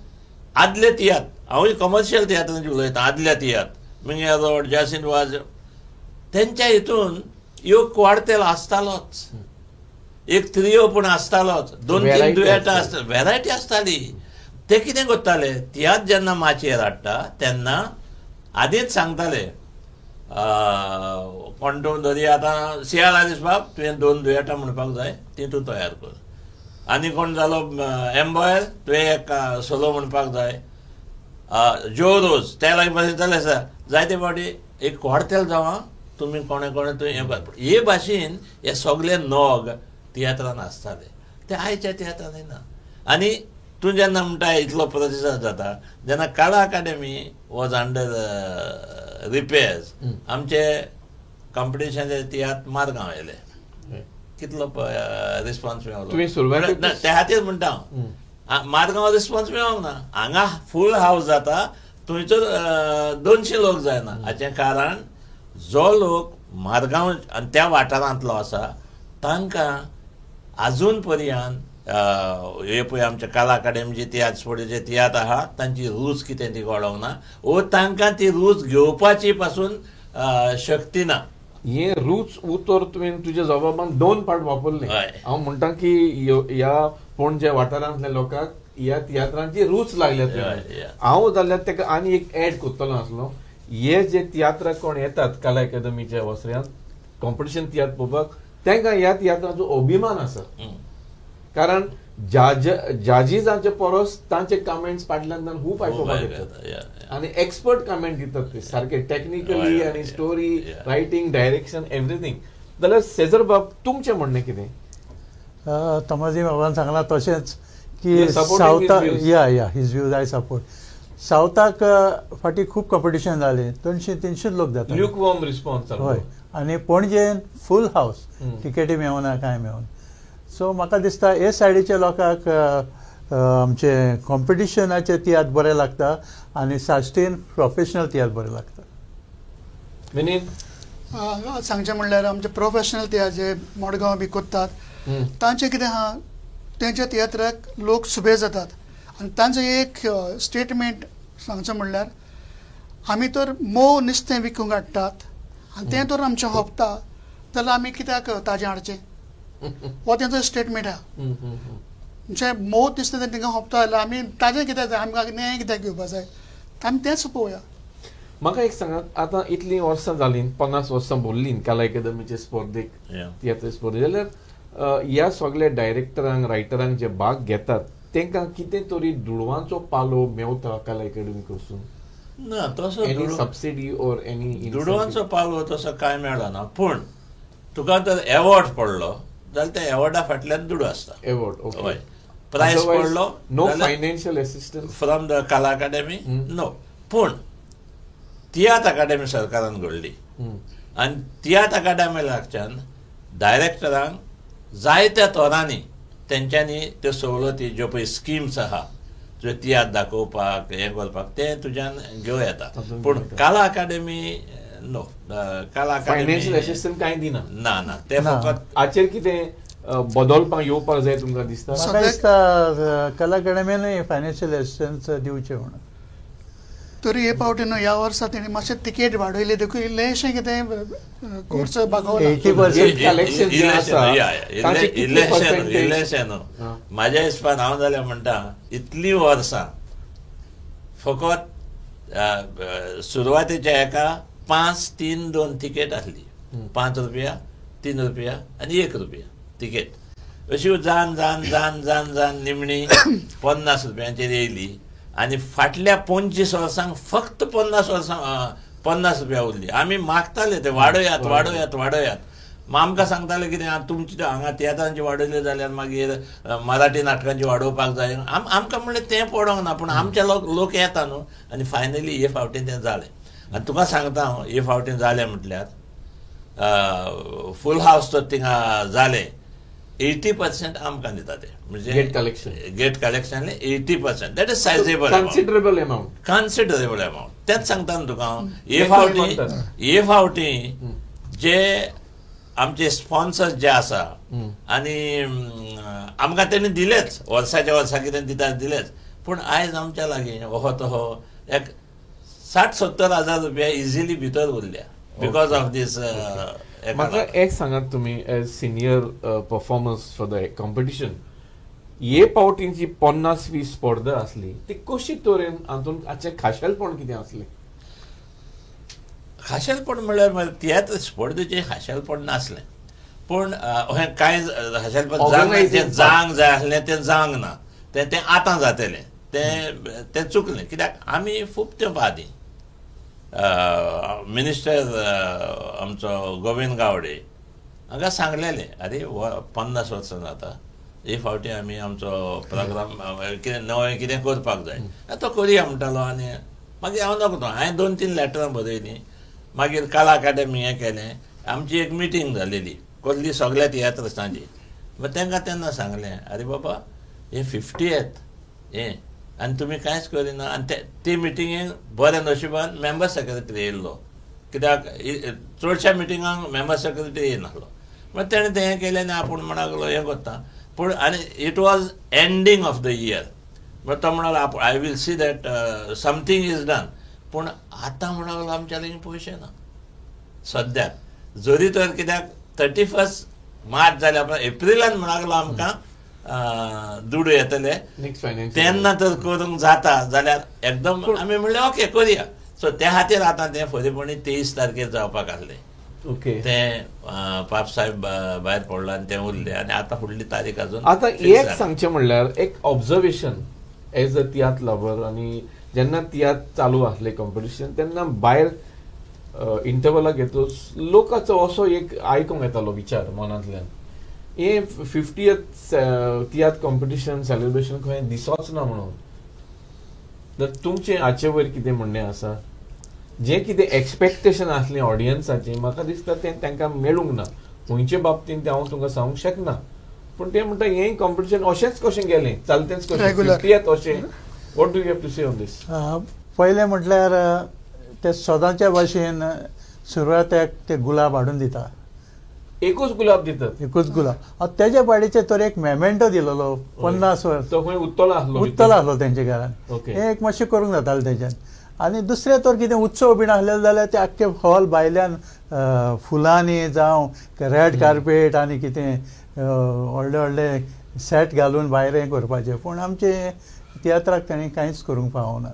आदले तियात्र, हांवूय कमर्शियल तियात्रांची उलयतां, आदल्या तियात्र मिंगे रोड जासिंत वाज तेंच्या हितून योग क्वार्टेल आसतालोच, एक त्रियो पूण आसतालोच, 2-3 दुयेटां आसता, वेरायटी आसताली. ते कितें करताले, तियात्र जेन्ना माचयेर हाडटा तेन्ना आदींच सांगताले, कोण तूं तरी आतां सियाळा दिसपाक तुवें 2 दुयेटां म्हणपाक जाय, ती तूं तयार कर. आनी कोण जालो एम्बॉयर, तुवें एक सोलो म्हणपाक जाय. जो रोज त्या लागीं बसयताले सर जायते फावटी एक क्वार्टेल जावं तुमी कोणे तुवें हें कर. हे भाशेन हे सगळे नग तियात्रान आसताले, ते आयच्या तियात्रांनी ना. आनी तूं जेन्ना म्हणटा इतलो प्रतिसाद जाता, जेन्ना कला अकादेमी वॉज अंडर रिपेर्स, आमचे कॉम्पिटिशन तियात्र मारगांव येयले, कितलो रिस्पॉन्स मेळलो त्या खातीर म्हणटा हांव. मारगांव रिस्पॉन्स मेळोंक ना, हांगा फूल हावस जाता, थंयसर 200 लोक जायना. हाचें कारण जो लोक मारगांव आनी त्या वाठारांतलो आसा तांकां आजून पर्यंत हे पळय आमच्या कला अकादेमीचे तियात्र स्पर्धेचे तियात्र आहा तांची रूच कितें ती कळोंक ना, वो तांकां ती रूच घेवपाची पासून शक्ती ना. हे रूच उतर तुवें तुज्या जबाबान 2 पार्ट वापरले. हांव म्हणटा की ह्या पणजे वाठारांतल्या लोकांक ह्या तियात्रांची रूच लागल्या. हांव जाल्यार ताका आनी एक एड करतलो आसलो. हे जे तियात्राक कोण येतात कला अकादेमीच्या वस्त्यांत कॉम्पिटिशन तियात्र पळोवपाक, तांकां ह्या तियात्राचो अभिमान आसा. कारण जाजीजांचे परस तांचे कमेंट्स फाटल्यान खूब आयकपाक येतात आनी एक्सपर्ट कमेंट दितात ते सारके टेक्निकली आनी स्टोरी रायटिंग डायरेक्शन एवरीथींग. जाल्यार सेजर बाब तुमचें म्हणणें कितें? तमाजी बाबान सांगलां तशेंच की सावथाक हीज व्यूज आय सपोर्ट. सावथाक फाटी खूब कॉम्पिटिशन जालें, 200-300 लोक जाता, ल्यूकवॉर्म रिस्पॉन्स. हय, आनी पणजेन फूल हावस, टिकेटी मेळना कांय मेळोन. सो म्हाका दिसता हे सायडीच्या लोकांक आमचे कॉम्पिटिशनाचे तियात्र बरें लागता आनी साश्टीन प्रोफेशनल तियात्र बरें लागता. सांगचें म्हणल्यार आमचे प्रोफेशनल तियात्र जे मडगांव बी कोत्तात तांचें कितें आहा, तेंच्या तियात्राक लोक सुबे जातात आनी तांचो एक स्टेटमेंट सांगचें म्हणल्यार आमी तर मोव नुस्तें विकूंक हाडटात आनी तें तर आमचें होपता जाल्यार आमी कित्याक ताजें हाडचें, हो तेंचो स्टेटमेंट आहा. म्हणजे मोव नुस्तें तेंकां होपता जाल्यार आमी ताजें कित्याक जाय, आमकां नें कित्याक घेवपाक जाय, आमी तेंच पळोवया. म्हाका एक सांगात, आतां इतलीं वर्सां जालीं, 50 वर्सां भरलीं कला अकादेमीचे स्पर्धेक तियात्र स्पर्धे, जाल्यार ह्या सगळ्या डायरेक्टरांक रायटरांक जे भाग घेतात तांकां कितें तरी दुडवांचो पालो मेवता कला अकादेमी कडसून? ना, तसो एनी सबसिडी ओर एनी दुडवांचो पालो तसो कांय मेळना. पूण तुका जर एवॉर्ड पडलो जाल्यार त्या एवॉर्डा फाटल्यान दुडू आसता. एवॉर्ड हय, प्रायज पडलो, no financial assistance from the Kala Akademi, no. पूण तियात्र अकादेमी सरकारान घडली आनी तियात्र अकादेमी लागच्यान डायरेक्टरांक जायत्या तोरांनी तेंच्यांनी त्यो सवलती ज्यो पळय स्किम्स आहा ज्यो तियात्र दाखोवपाक हें करपाक ते तुज्यान घेवं येता. पूण कला अकादेमी नो, कला अकादेमी फायनान्शियल असिस्टन्स कांय दिना. ना, ते फकत हाचेर कितें बदलपाक येवपाक जाय तुमकां दिसता? म्हाका दिसता कला अकादेमीन फायनान्शियल असिस्टन्स दिवचें म्हणून. तरी हे फावटी न्हू ह्या वर्सा तेणी मातशें तिकेट वाडयली, देखून इल्लेशें कितें कोर्स भागवला. 80% कलेक्शन जे आसा इलेक्शन म्हाज्या हिसपान हांव जाल्यार म्हणटा इतलीं वर्सां फकत सुरवातेच्या हेका 5-3-2 तिकेट आसली. 5 रुपया, 3 रुपया आनी 1 रुपया तिकेट. अशी जान जान जान जान जान निमणी 50 रुपयांचेर येयली आनी फाटल्या 25 वर्सांक फक्त 50 रुपया उरली. आमी मागताले ते वाडयात वाडयात वाडयात, मग आमकां सांगताले कितें तुमची हांगा तियात्रांची वाडयले जाल्यार मागीर मराठी नाटकांची वाडोवपाक जाय. आमकां म्हणलें तें पडोंक ना, पूण आमचे लोक येता न्हू, आनी फायनली हे फावटीन तें जालें. आनी तुका सांगता हांव, हे फावटीन जालें म्हटल्यार फूल हावस तर थिंगा जालें 80% आमकां दिता ते, म्हणजे gate collection 80%. That is sizeable, considerable amount. तेच सांगता न्हू तुका हांव. हे फावटी जे आमचे स्पॉन्सर्स जे आसा आनी आमकां तेणी दिलेच, वर्सा कितें दिता दिलेच, पूण आयज आमच्या लागीं हो तो एक 60-70 हजार रुपया इजिली भितर उरल्या बिकॉज ऑफ दीस. म्हाका एक सांगात तुमी, as senior performers for the competition, हे पावटींची 50वी स्पर्धा आसली ती कशी तरेन हातूंत हाचें खाशेलपण कितें आसलें? खाशेलपण म्हळ्यार तियात्र स्पर्धेचें खाशेलपण नासलें, पूण कांय खाशेलपण जावंक जाय आसलें तें जावंक ना. तें आतां जातलें, तें चुकलें. कित्याक आमी खूब तेंप आदीं मिनिस्टर आमचो गोविंद गावडे हांकां सांगलेलें, अरे 50 वर्सां जाता, हे फावटी आमी आमचो प्रोग्राम कितें नवें कितें करपाक जाय, तो करया म्हणटालो. आनी मागीर हांव नकळो, हांवें 2-3 लॅटरां बरयलीं. मागीर कला अकादेमी हें केलें, आमची एक मिटींग जालेली कसली सगळ्या तियात्रस्टांची. मागीर तांकां तेन्ना सांगलें, अरे बाबा हे 50th हें आनी तुमी कांयच करिना. आनी ते मिटिंगेक बरें नशिबान मेंबर सेक्रेटरी येयल्लो, कित्याक चडश्या मिटिंगांक मेंबर सेक्रेटरी येयनासलो. मागीर तेणें तें हें केलें आनी आपूण म्हणलो हें करता. पूण आनी it was ending of the year. मागीर तो म्हणलो I will see that something is done. पूण आतां म्हणून लागलो आमच्या लागीं पयशे ना सद्याक. जरी तर कित्याक 31 मार्च जाल्या उपरांत एप्रिलान म्हणून लागलो आमकां दुडू येतले, तेन्ना तर करूंक जाता जाल्यार एकदम आमी म्हणलें ओके करुया. सो त्या खातीर आतां तें फुडेपणी 23 तारखेर जावपाक आसलें. तें पाप साहेब भायर पडलो आनी तें उरलें, आनी आतां फुडली तारीख अजून. आतां एक सांगचें म्हणल्यार एक observation as a tiatr lover, आनी जेन्ना तियात्र चालू आसलें कॉम्पिटिशन तेन्ना भायर इंटरवलाक येतूच लोकांचो असो एक आयकूंक येतालो विचार मनांतल्यान, हे 50th तियात्र कॉम्पिटिशन सेलिब्रेशन खंय दिसोच ना म्हणून. तर तुमचें हाचे वयर कितें म्हणणें आसा? जें कितें एक्सपेक्टेशन आसलें ऑडियन्साचें म्हाका दिसता तें तांकां मेळूंक ना. खंयचे बाबतींत तें हांव तुमकां सांगूंक शकना, पूण ते म्हणटा हें कॉम्पिटिशन अशेंच कशें गेलें, चलतेंच कशें 50th अशें. What do you have to say on this? पयलें म्हटल्यार ते सदांच्या भाशेन सुरवातेक ते गुलाब हाडून दिता, एकूच गुलाब दितात, एकूच गुलाब. तेजे पाडीचे तर एक मेमेंटो दिलोलो 50 वर्स, तो खंय उत्तलो आहलो तेंचे घरान. हें एक मातशें करूंक जातालें तेच्यान. आनी दुसरें तर कितें उत्सव बीन आसलेलो जाल्यार ते आख्खे हॉल भायल्यान फुलांनी जावं रेड कार्पेट आनी कितें व्हडले व्हडले सेट घालून भायर हें करपाचें. पूण आमचे तियात्राक ताणें कांयच करूंक पावना.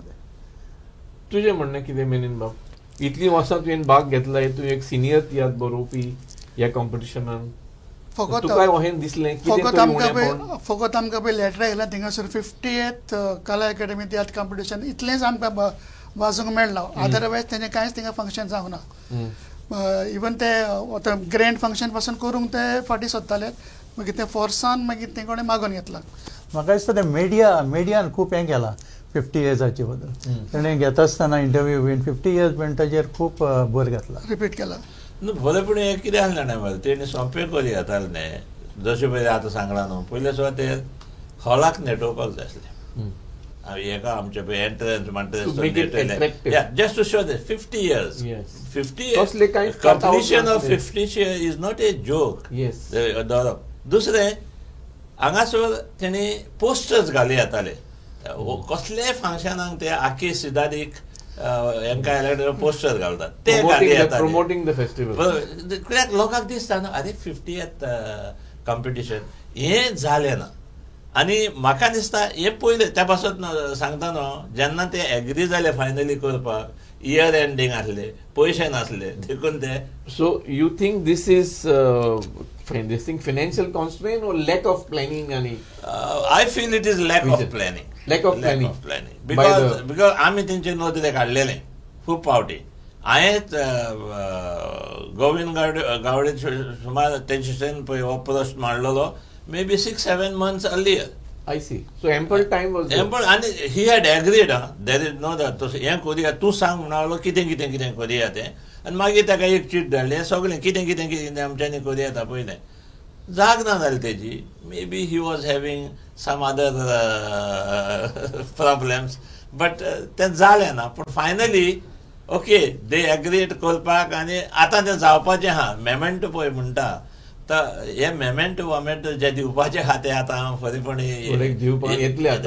तुजें म्हणणें कितें मेनीन बाब? इतलीं वर्सां तुवें भाग घेतला, तूं एक सिनियर तियात्र बरोवपी ह्या कॉम्पिटिशनान, फकत आमकां पळय लेटरां येयला थिंगासर 50th कला अकादेमी तियात्र कॉम्पिटिशन इतलेंच आमकां वाचूंक मेळना. अदरवायज तेजें कांयच थिंगा फंक्शन जावंक ना. इवन ते ग्रँड फंक्शन पासून करूंक ते फाटीं सोदताले. मागीर ते फोर्सान मागीर ते कोणें मागून घेतला. म्हाका दिसता ते मिडियान खूब हें केलां 50 इयर्साचे बद्दल. तेणें घेता आसतना इंटरव्यू बीन 50 इयर्स बीन ताचेर खूब भर घातला, रिपीट केला. भलेपणी हें कितें आसलें ना मरे, तेणी सोंपें करी येतालें न्ही. जशें पळय आतां सांगलां न्हू, पयले सुवातेर हॉलाक नेटोवपाक जाय आसलें. हेका आमचे पळय एंट्रन्स म्हणटा just to show that 50 years 50 completion of 50 is not a joke. दुसरें हांगासर तेणी पोस्टर्स घाली येताले. कसलेय फंक्शनाक ते आख्खे सिदारीक हांकां पोस्टर घालतात, ते प्रमोटिंग द फेस्टिवल. कित्याक लोकांक दिसता न्हू अरे 50th कॉम्पिटिशन हें जालें ना. आनी म्हाका दिसता हें पयलें त्या पासून सांगता न्हू, जेन्ना ते एग्री जाले फायनली करपाक, इयर एंडींग आसले, पयशे नासले देखून ते. So you think this is financial constraint or lack of planning? I feel it is lack of planning. Lack of planning. Because आमी तेंचे नोंदले काडलेले खूब फावटी, हांवें गोविंद गावडे सुमार तेंच्यान पळय हो पोस्ट मांडलेलो may be 6-7 months earlier. I see. So ample time was there. Ample, and he had agreed. There is no that. तो हें करूया तूं सांग म्हणालो कितें कितें कितें करूया तें आनी मागीर ताका एक चीट धाडलें सगळें कितें कितें कितें आमच्यांनी करूया येता पळयलें. जाग ना जाली तेजी. May be he was having some other problems but तें जालें ना. पूण फायनली ओके दे एग्रीड करपाक आनी आतां तें जावपाचें आहा. मेमेंटो पळय म्हणटा हे मेमेंटो वॉमेंटो जे दिवपाचे आहा ते आतां हांव खरेपणी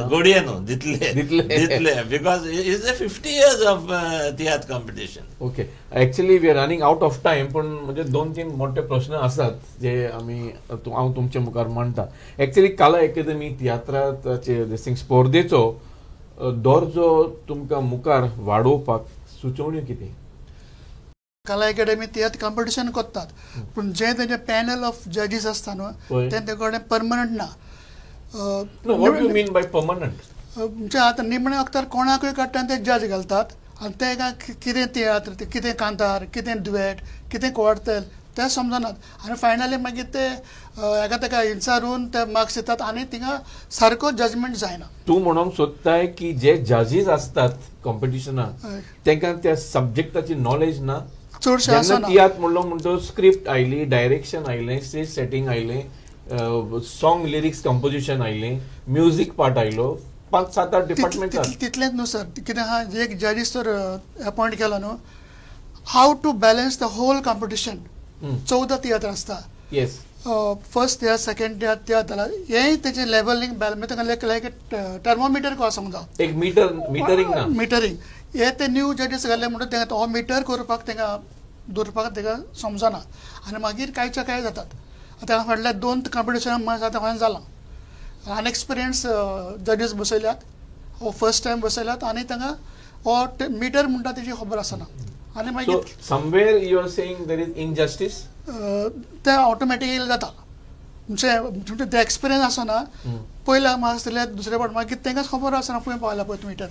गोडये न्हू दितले because is the 50 years of tiatr competition. Okay actually we are running out of time. पण म्हणजे 2-3 मोठे प्रश्न आसात जे आमी हांव तुमचे मुखार मांडटा. एक्चुअली कला अकादमी तियात्राचे स्पर्धेचो दर्जो तुमकां मुखार वाडोवपाक सुचोवण्यो कितें? कला अकॅडमी तियात्र कॉम्पिटिशन करतात पण जे तेजे पॅनल ऑफ जजीस आसता न्हू ते कडेन परमनंट ना. What you mean by permanent? म्हणजे आतां निमणे वक्तार कोणाकूय काडटा ते जज घालतात आनी ते कितें तियात्र कितें कांतार कितें दुएट कितें कोर्तेल ते समजनात आनी फायनली मागीर ते हेका तेका हिंसारून ते मार्क्स दितात आनी थिंगा सारको जजमेंट जायना. तूं म्हणूंक सोदताय की जे जजीस आसतात कॉम्पिटिशनाक तांकां त्या सब्जेक्टाची नॉलेज ना. चडशे आसना. तियात्र म्हणलो म्हणटो स्क्रिप्ट आयली, डायरेक्शन आयलें, स्टेज सेटिंग आयलें, सॉंग लिरिक्स कंपोजिशन आयलें, म्युझिक पार्ट आयलो, 5-7-8 डिपार्टमेंट तितलेंच न्हू सर. कितें आहा जे एक जजीस तर अपॉइंट केला न्हू how to balance the whole competition. 14 tiatr आसता. Yes. First tiatr second tiatr हेय तेजे लेवलिंग बॅलन्स लायक टर्मोमिटर को समजा एक मिटरिंग ना. मिटरिंग हे ते न्यू जजीस घाले म्हणून तेंका हो मिटर करपाक तेंका दवरपाक तेका समजना आनी मागीर कांयच्या काय जातात. आतां फाटल्या 2 कॉम्पिटिशनाक आतां जालां अनएक्सपिरियन्स जजीस बसयल्यात हो फर्स्ट टायम बसयल्यात आनी तांकां हो मिटर म्हणटा तेजी खबर आसना आनी मागीर somewhere you are saying there is injustice. ते ऑटोमॅटिकली जाता म्हणजे ते एक्सपिरियन्स आसना पयल्या मार्क्स दिले दुसरे फावट मागीर तेंकाच खबर आसना खंय पावला पळय मिटर.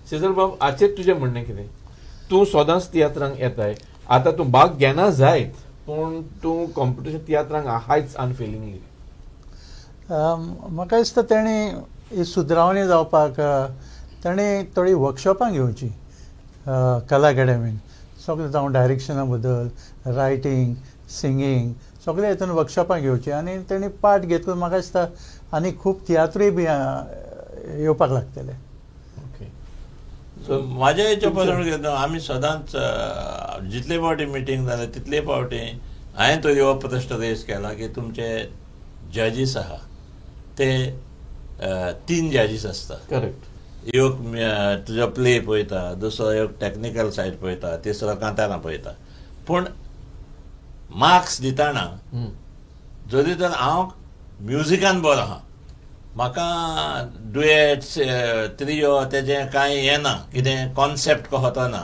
सेजल बाब आचेर तुजें म्हणणें कितें? तूं सदांच तियात्रांक येताय आतां तूं भाग घेना जायत पूण तूं कॉम्पिटिशन तियात्रांक आहायच अनफेलिंगली. म्हाका दिसता तेणी सुदरावणी जावपाक तेणी थोडी वर्कशॉपां घेवची कला अकॅडमीन. सगळें जावं डायरेक्शना बद्दल रायटींग सिंगींग सगळे हितून वर्कशॉपां घेवची आनी तेणी पार्ट घेतलो म्हाका दिसता आनी खूब तियात्रूय बी येवपाक लागतले. म्हाज्या हेच्या पासून घेता आमी सदांच जितले फावटी मिटींग जाले तितले फावटी हांवें तरी हो प्रश्न रेज केला की तुमचे जजीस आहा ते 3 जजीस आसता. करेक्ट. एक तुजो प्ले पळयता, दुसरो एक टॅक्निकल सायड पळयता, तिसरो कांतारां पळयता. पूण मार्क्स दिताना जरी तर हांव म्युजिकान बरो आहा म्हाका डुएट्स त्रियो तेजें कांय हें ना कितें कॉन्सेप्ट कसो तो ना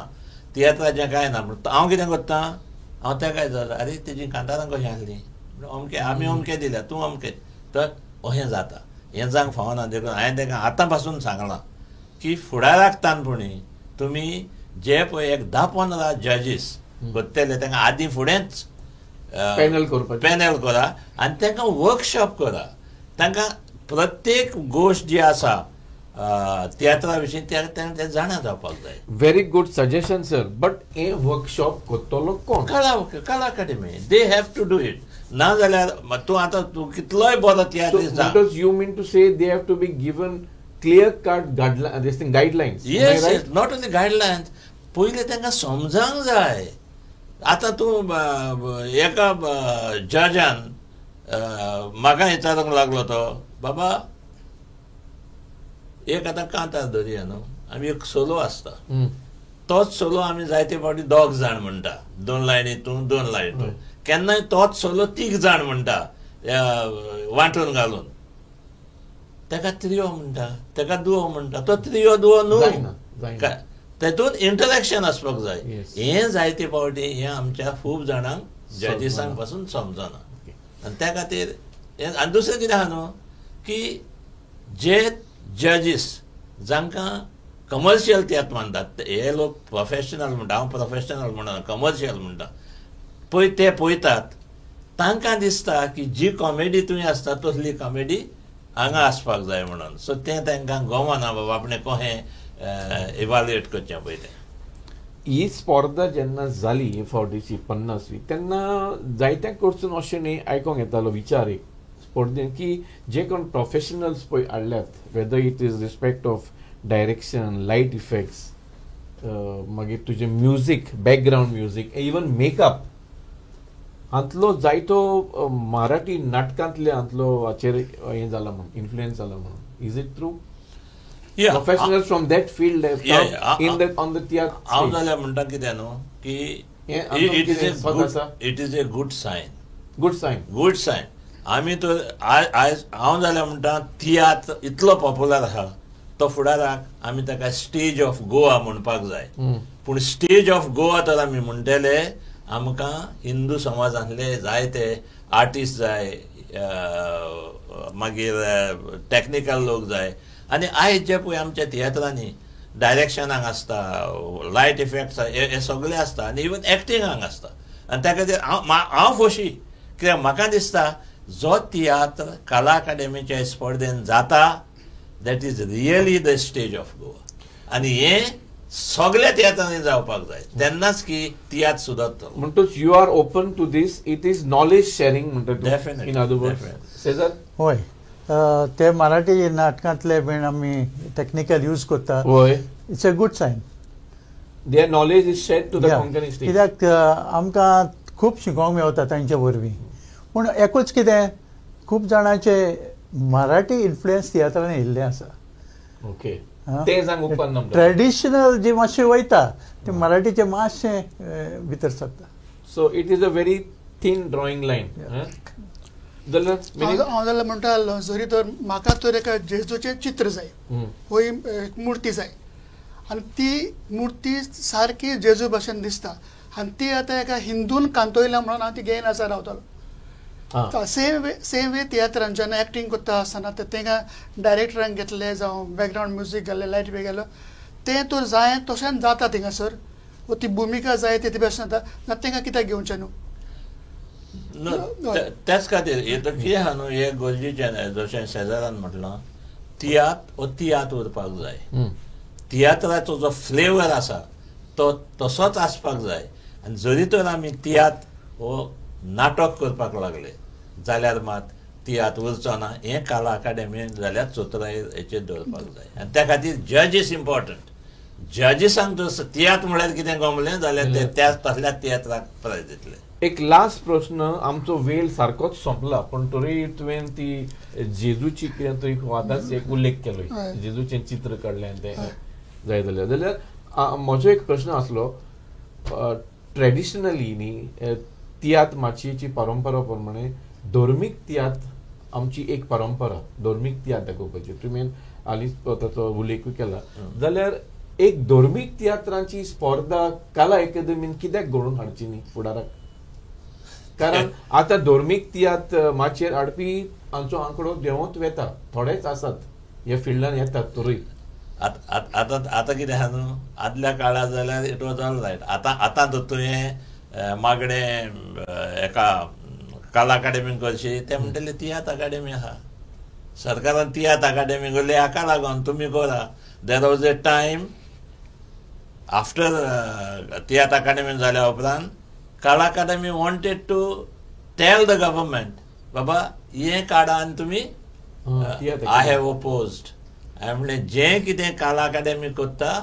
तियात्राचें कांय ना. पूण हांव कितें करता हांव तेका विचारता अरे तेजी कांतारां कशीं आसलीं अमकें आमी अमकें दिल्या तूं अमकें तर अशें जाता. हें जावंक फावना देखून हांवें तेका आतां पासून सांगलां की फुडाराक ताणपणी तुमी जे पळय एक 10-15 जजीस करतले तांकां आदीं फुडेंच पॅनल करा आनी तांकां वर्कशॉप करा. तांकां प्रत्येक गोश्ट जी आसा तियात्रा विशीं ते जाणा जावपाक जाय. Very good suggestion sir. But हे वर्कशॉप करतलो कोण? Kala academy. They have to do it. ना जाल्यार तूं आतां तूं कितलोय बरो तियात्रीस्ट जा. You mean to say they have to be given clear cut guidelines. Yes not only guidelines पयलीं तांकां समजावंक जाय. आतां तूं एका जजान म्हाका विचारूंक लागलो तो बाबा एक आतां कांतार धरया न्हू आमी एक सोलो आसता तोच सोलो आमी जायते फावटी 2 जाण म्हणटा 2 लायनी तूं 2 लायनी तूं. केन्नाय तोच सोलो 3 जाण म्हणटा वांटून घालून. तेका त्रियो म्हणटा तेका दुओ म्हणटा. तो त्रियो दुओ न्हू तेतून इंटरॅक्शन आसपाक जाय. हें जायते फावटी हें आमच्या खूब जाणांक जजीसांक पासून समजना आनी त्या खातीर आनी दुसरें कितें आहा न्हू की जे जजीस जांकां कमर्शियल तियात्र म्हणटात हे लोक प्रोफेशनल म्हणटा, हांव प्रोफेशनल म्हणना, कमर्शियल म्हणटा पळय ते पळयतात, तांकां दिसता की जी कॉमेडी तुवें आसता तसली कॉमेडी हांगा आसपाक जाय म्हणून. सो तें तांकां गमना बाबा आपणें कशें इवाल्युएट करचें पळय तें. ही स्पर्धा जेन्ना जाली फावटीची 50वी तेन्ना जायत्या कडसून अशें न्ही आयकोंक येतालो विचार एक स्पर्धेन की जे कोण प्रोफेशनल्स पळय हाडल्यात, whether it is respect of direction, light effects, मागीर तुजें music, background music, even makeup, हांतलो जायतो मराठी नाटकांतले हांतलो हाचेर हें जाला म्हणून इन्फ्लुएन्स जाला म्हणून. Is it true? Professionals from that field have come on the theatre. हांव जाल्यार म्हणटा कितें न्हू की it is a good sign. Good sign. Good sign. आमी तर आयज हांव जाल्यार म्हणटा तियात्र इतलो पॉप्युलर आहा तो फुडाराक आमी ताका स्टेज ऑफ गोवा म्हणपाक जाय. पूण स्टेज ऑफ गोवा तर आमी म्हणटले आमकां हिंदू समाजांतले जायते आर्टिस्ट जाय, मागीर टॅक्निकल लोक जाय. आनी आयज जे पळय आमच्या तियात्रांनी डायरेक्शनाक आसता, लायट इफेक्ट्स हे सगळे आसता आनी इवन एक्टिंगाक आसता. आनी त्या खातीर हांव खोशी, कित्याक म्हाका दिसता जो तियात्र कला अकादेमीच्या स्पर्धेन जाता that is really the stage of Goa. आनी हे सगळ्या तियात्रांनी जावपाक जाय, तेन्नाच की तियात्र सुदारतलो. म्हणटच you are open to this. It is knowledge sharing म्हणटा. डेफिनेटली. इन अदर वर्ड्स सेजल होय, ते मराठी नाटकांतले बीन आमी टॅक्निकल यूज करता. होय, it's a good sign. There knowledge is shared to the Konkani stage. कित्याक आमकां खूब शिकोवंक मेवता तांचे वरवीं. पूण एकूच कितें, खूब जाणांचे मराठी इन्फ्लुएन्स तियात्रान येयल्ले आसा. ओके, ते सांग उपन्न. ट्रेडिशनल जे मातशें वयता ते मराठीचे मातशें भितर सरता. So it is a very thin drawing line. हांव जाल्यार म्हणटा जरी तर म्हाका तर एका जेजूचें चित्र जाय, हो एक मूर्ती जाय आनी ती मूर्ती सारकी जेजू भशेन दिसता आनी ती आतां एका हिंदून कांतोयल्या म्हणून हांव ती घेयन आसा रावतालो. सेम वे तियात्रान जेन्ना एक्टींग करता आसतना तांकां डायरेक्टरान घेतले जावं बॅकग्रावंड म्युजीक घातलें, लायट बी घालो, तें तर जाय तशें जाता थिंगासर. वो ती भुमिका जाय ते भशेन जाता ना, तांकां कित्याक घेवचें न्हू. त्याच खातीर कितें आहा न्हू, हे गरजेचें जशें शेजारान म्हटलां, तियात्र हो तियात्र उरपाक जाय. तियात्राचो जो फ्लेवर आसा तो तसोच आसपाक जाय. आनी जरी तर आमी तियात्र हो नाटक करपाक लागले जाल्यार मात तियात्र उरचो ना. हें कला अकादेमीन जाल्यार चोत्राय हेचेर दवरपाक जाय. आनी त्या खातीर जज इज इम्पॉर्टंट. जजीसांक जर तियात्र म्हळ्यार कितें गमलें जाल्यार ते त्या तसल्या तियात्राक प्रायज दितले. एक लास्ट प्रश्न, आमचो वेळ सारकोच संपला, पण तरी तुवें ती जेजूची कितें तरी वादाच एक उल्लेख केलो, जेजूचें चित्र काडलें तें जाय जाल्यार म्हजो एक प्रश्न आसलो. ट्रेडिशनली न्ही तियात्र माचयेची परंपरा प्रमाणे धर्मीक तियात्र आमची एक परंपरा, धर्मीक तियात्र दाखोवपाची. तुवें हालींच ताचो उल्लेखूय केला. जाल्यार एक धर्मीक तियात्रांची स्पर्धा कला अकादेमीन कित्याक घडोवन हाडची न्ही फुडाराक? कारण आता धर्मीक तियात्र माचयेर हाडपी हांचो आंकडो देंवत वेता, थोडेच आसात ह्या फिल्डान येतात तरी. आतां कितें आहा न्हू, आदल्या काळार जाल्यार इट वॉज ऑल रायट. आतां तर तुवें मागणे एका कला अकादेमीन करची ते म्हणटले तियात्र अकादेमी आहा. सरकारान तियात्र अकादेमी करली हाका लागून तुमी करा. There was a time after tiatr academy जाल्या उपरांत Kala academy wanted to tell the government बाबा हें काडा आनी तुमी आय हॅव ओपोज्ड. हांवें म्हणलें जें कितें कला अकादेमी करता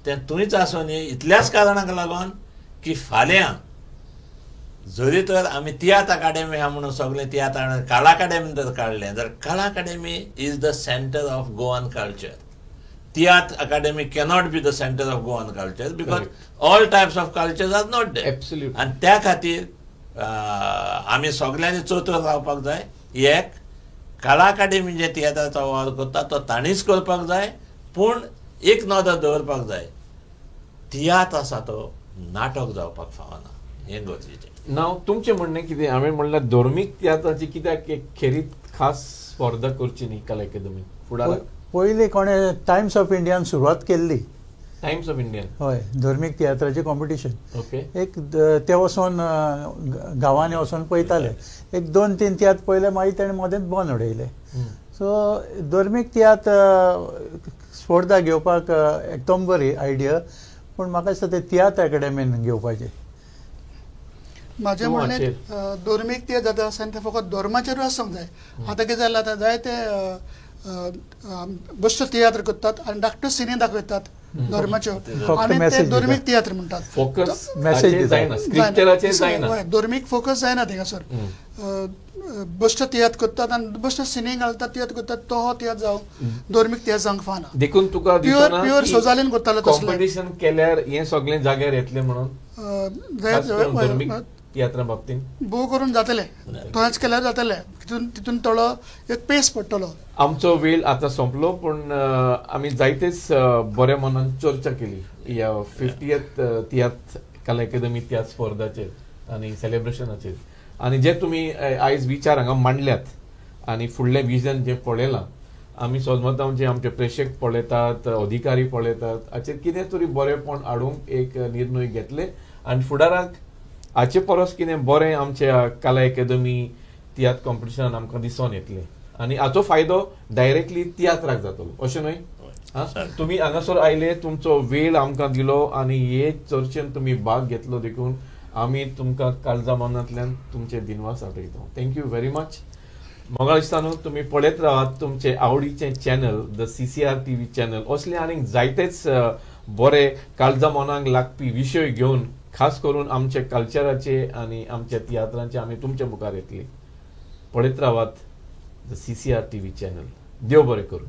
तें तुयच आसूं न्ही, इतल्याच कारणाक लागून की फाल्यां जरी तर आमी तियात्र अकादेमी आहा म्हणून सगळें तियात्र कला अकादेमी जर काडलें जाल्यार Kala academy is the centre of Goan culture. Theatre Academy cannot be the center of Goan culture because all types of cultures are not there. Absolutely. And त्या खातीर आमी सगळ्यांनी चोत्र रावपाक जाय. एक कला अकादेमी जे तियात्राचो वावर करता तो ताणीच करपाक जाय, पूण एक नदर दवरपाक जाय, तियात्र आसा तो नाटक जावपाक फावना. हें गरजेचें. नाव तुमचें म्हणणें कितें? हांवें म्हणल्यार धर्मीक तियात्राची कित्याक एक खेरीत खास स्पर्धा करची न्ही कला अकादेमीन फुडाराक? पयलीं कोणें टायम्स ऑफ इंडियान सुरवात केल्ली. टायम्स ऑफ इंडियन हय, धर्मीक तियात्राचें कॉम्पिटिशन. ओके. एक ते वचोन गांवांनी वचोन पळयताले. एक 2-3 तियात्र पयले, मागीर ताणें मदेंच बंद उडयले. सो धर्मीक तियात्र स्पर्धा घेवपाक एकदम बरी आयडिया, पूण म्हाका दिसता ते तियात्र अकॅडमीन घेवपाचें. माझे म्हणणे धर्मीक तियात्र जाता आसतना ते फकत धर्माचेरूच आसूंक जाय. आतां कितें जालां, आतां जायते बश्ट तियात्र करतात आनी धाकट्यो सिनी दाखयतात धर्माच्यो, आनी ते धर्मीक तियात्र म्हणटात. फोकस मॅसेज जायना, स्क्रिप्चराचेर जायना. धर्मीक फोकस जायना थिंगासर. बश्ट तियात्र करतात आनी बश्ट सिनी घालतात, तियात्र करतात. तो हो तियात्र जावं धर्मीक तियात्र जावंक फाना. देखून तुका प्युअर सोजालीन करतालो तसलें कॉम्पिटिशन केल्यार हें सगळें जाग्यार येतलें म्हणून धर्मीक तियात्रा बाबतींत भोव करून जातलें. थंयच केल्यार जातलें. तितून थोडो एक पेस पडटलो. आमचो वेळ आतां सोंपलो, पूण आमी जायतेच बऱ्या मनान चर्चा केली ह्या 50th तियात्र कला अकादमी तियात्र स्पर्धाचेर आनी सेलिब्रेशनाचेर. आनी जे तुमी आयज विचार हांगा मांडल्यात आनी फुडलें विजन जें पळयलां, आमी सोजमतांव जे आमचे प्रेक्षक पळयतात, अधिकारी पळयतात, हाचेर कितें तरी बरेंपण हाडूंक एक निर्णय घेतले आनी फुडाराक हाचे परस कितें बरें आमच्या कला अकादमी तियात्र कॉम्पिटिशनान आमकां दिसून येतलें आनी हाचो फायदो डायरेक्टली तियात्राक जातलो, अशें न्हय? तुमी हांगासर आयले, तुमचो वेळ आमकां दिलो आनी हे चर्चेन तुमी भाग घेतलो देखून आमी तुमकां काळजा मनांतल्यान तुमचे दिनवास आठयता. Thank you very much. म्हाका दिसता न्हू तुमी पळयत रावात तुमचे आवडीचें channel the CCR TV channel. असले आनीक जायतेच बरे काळजा मनाक लागपी विशय घेवन खास करून आमचे कल्चराचे आनी आमच्या तियात्रांचे आमी तुमच्या मुखार येतली. पळयत रावात द CCR TV चॅनल. देव बरें करूं.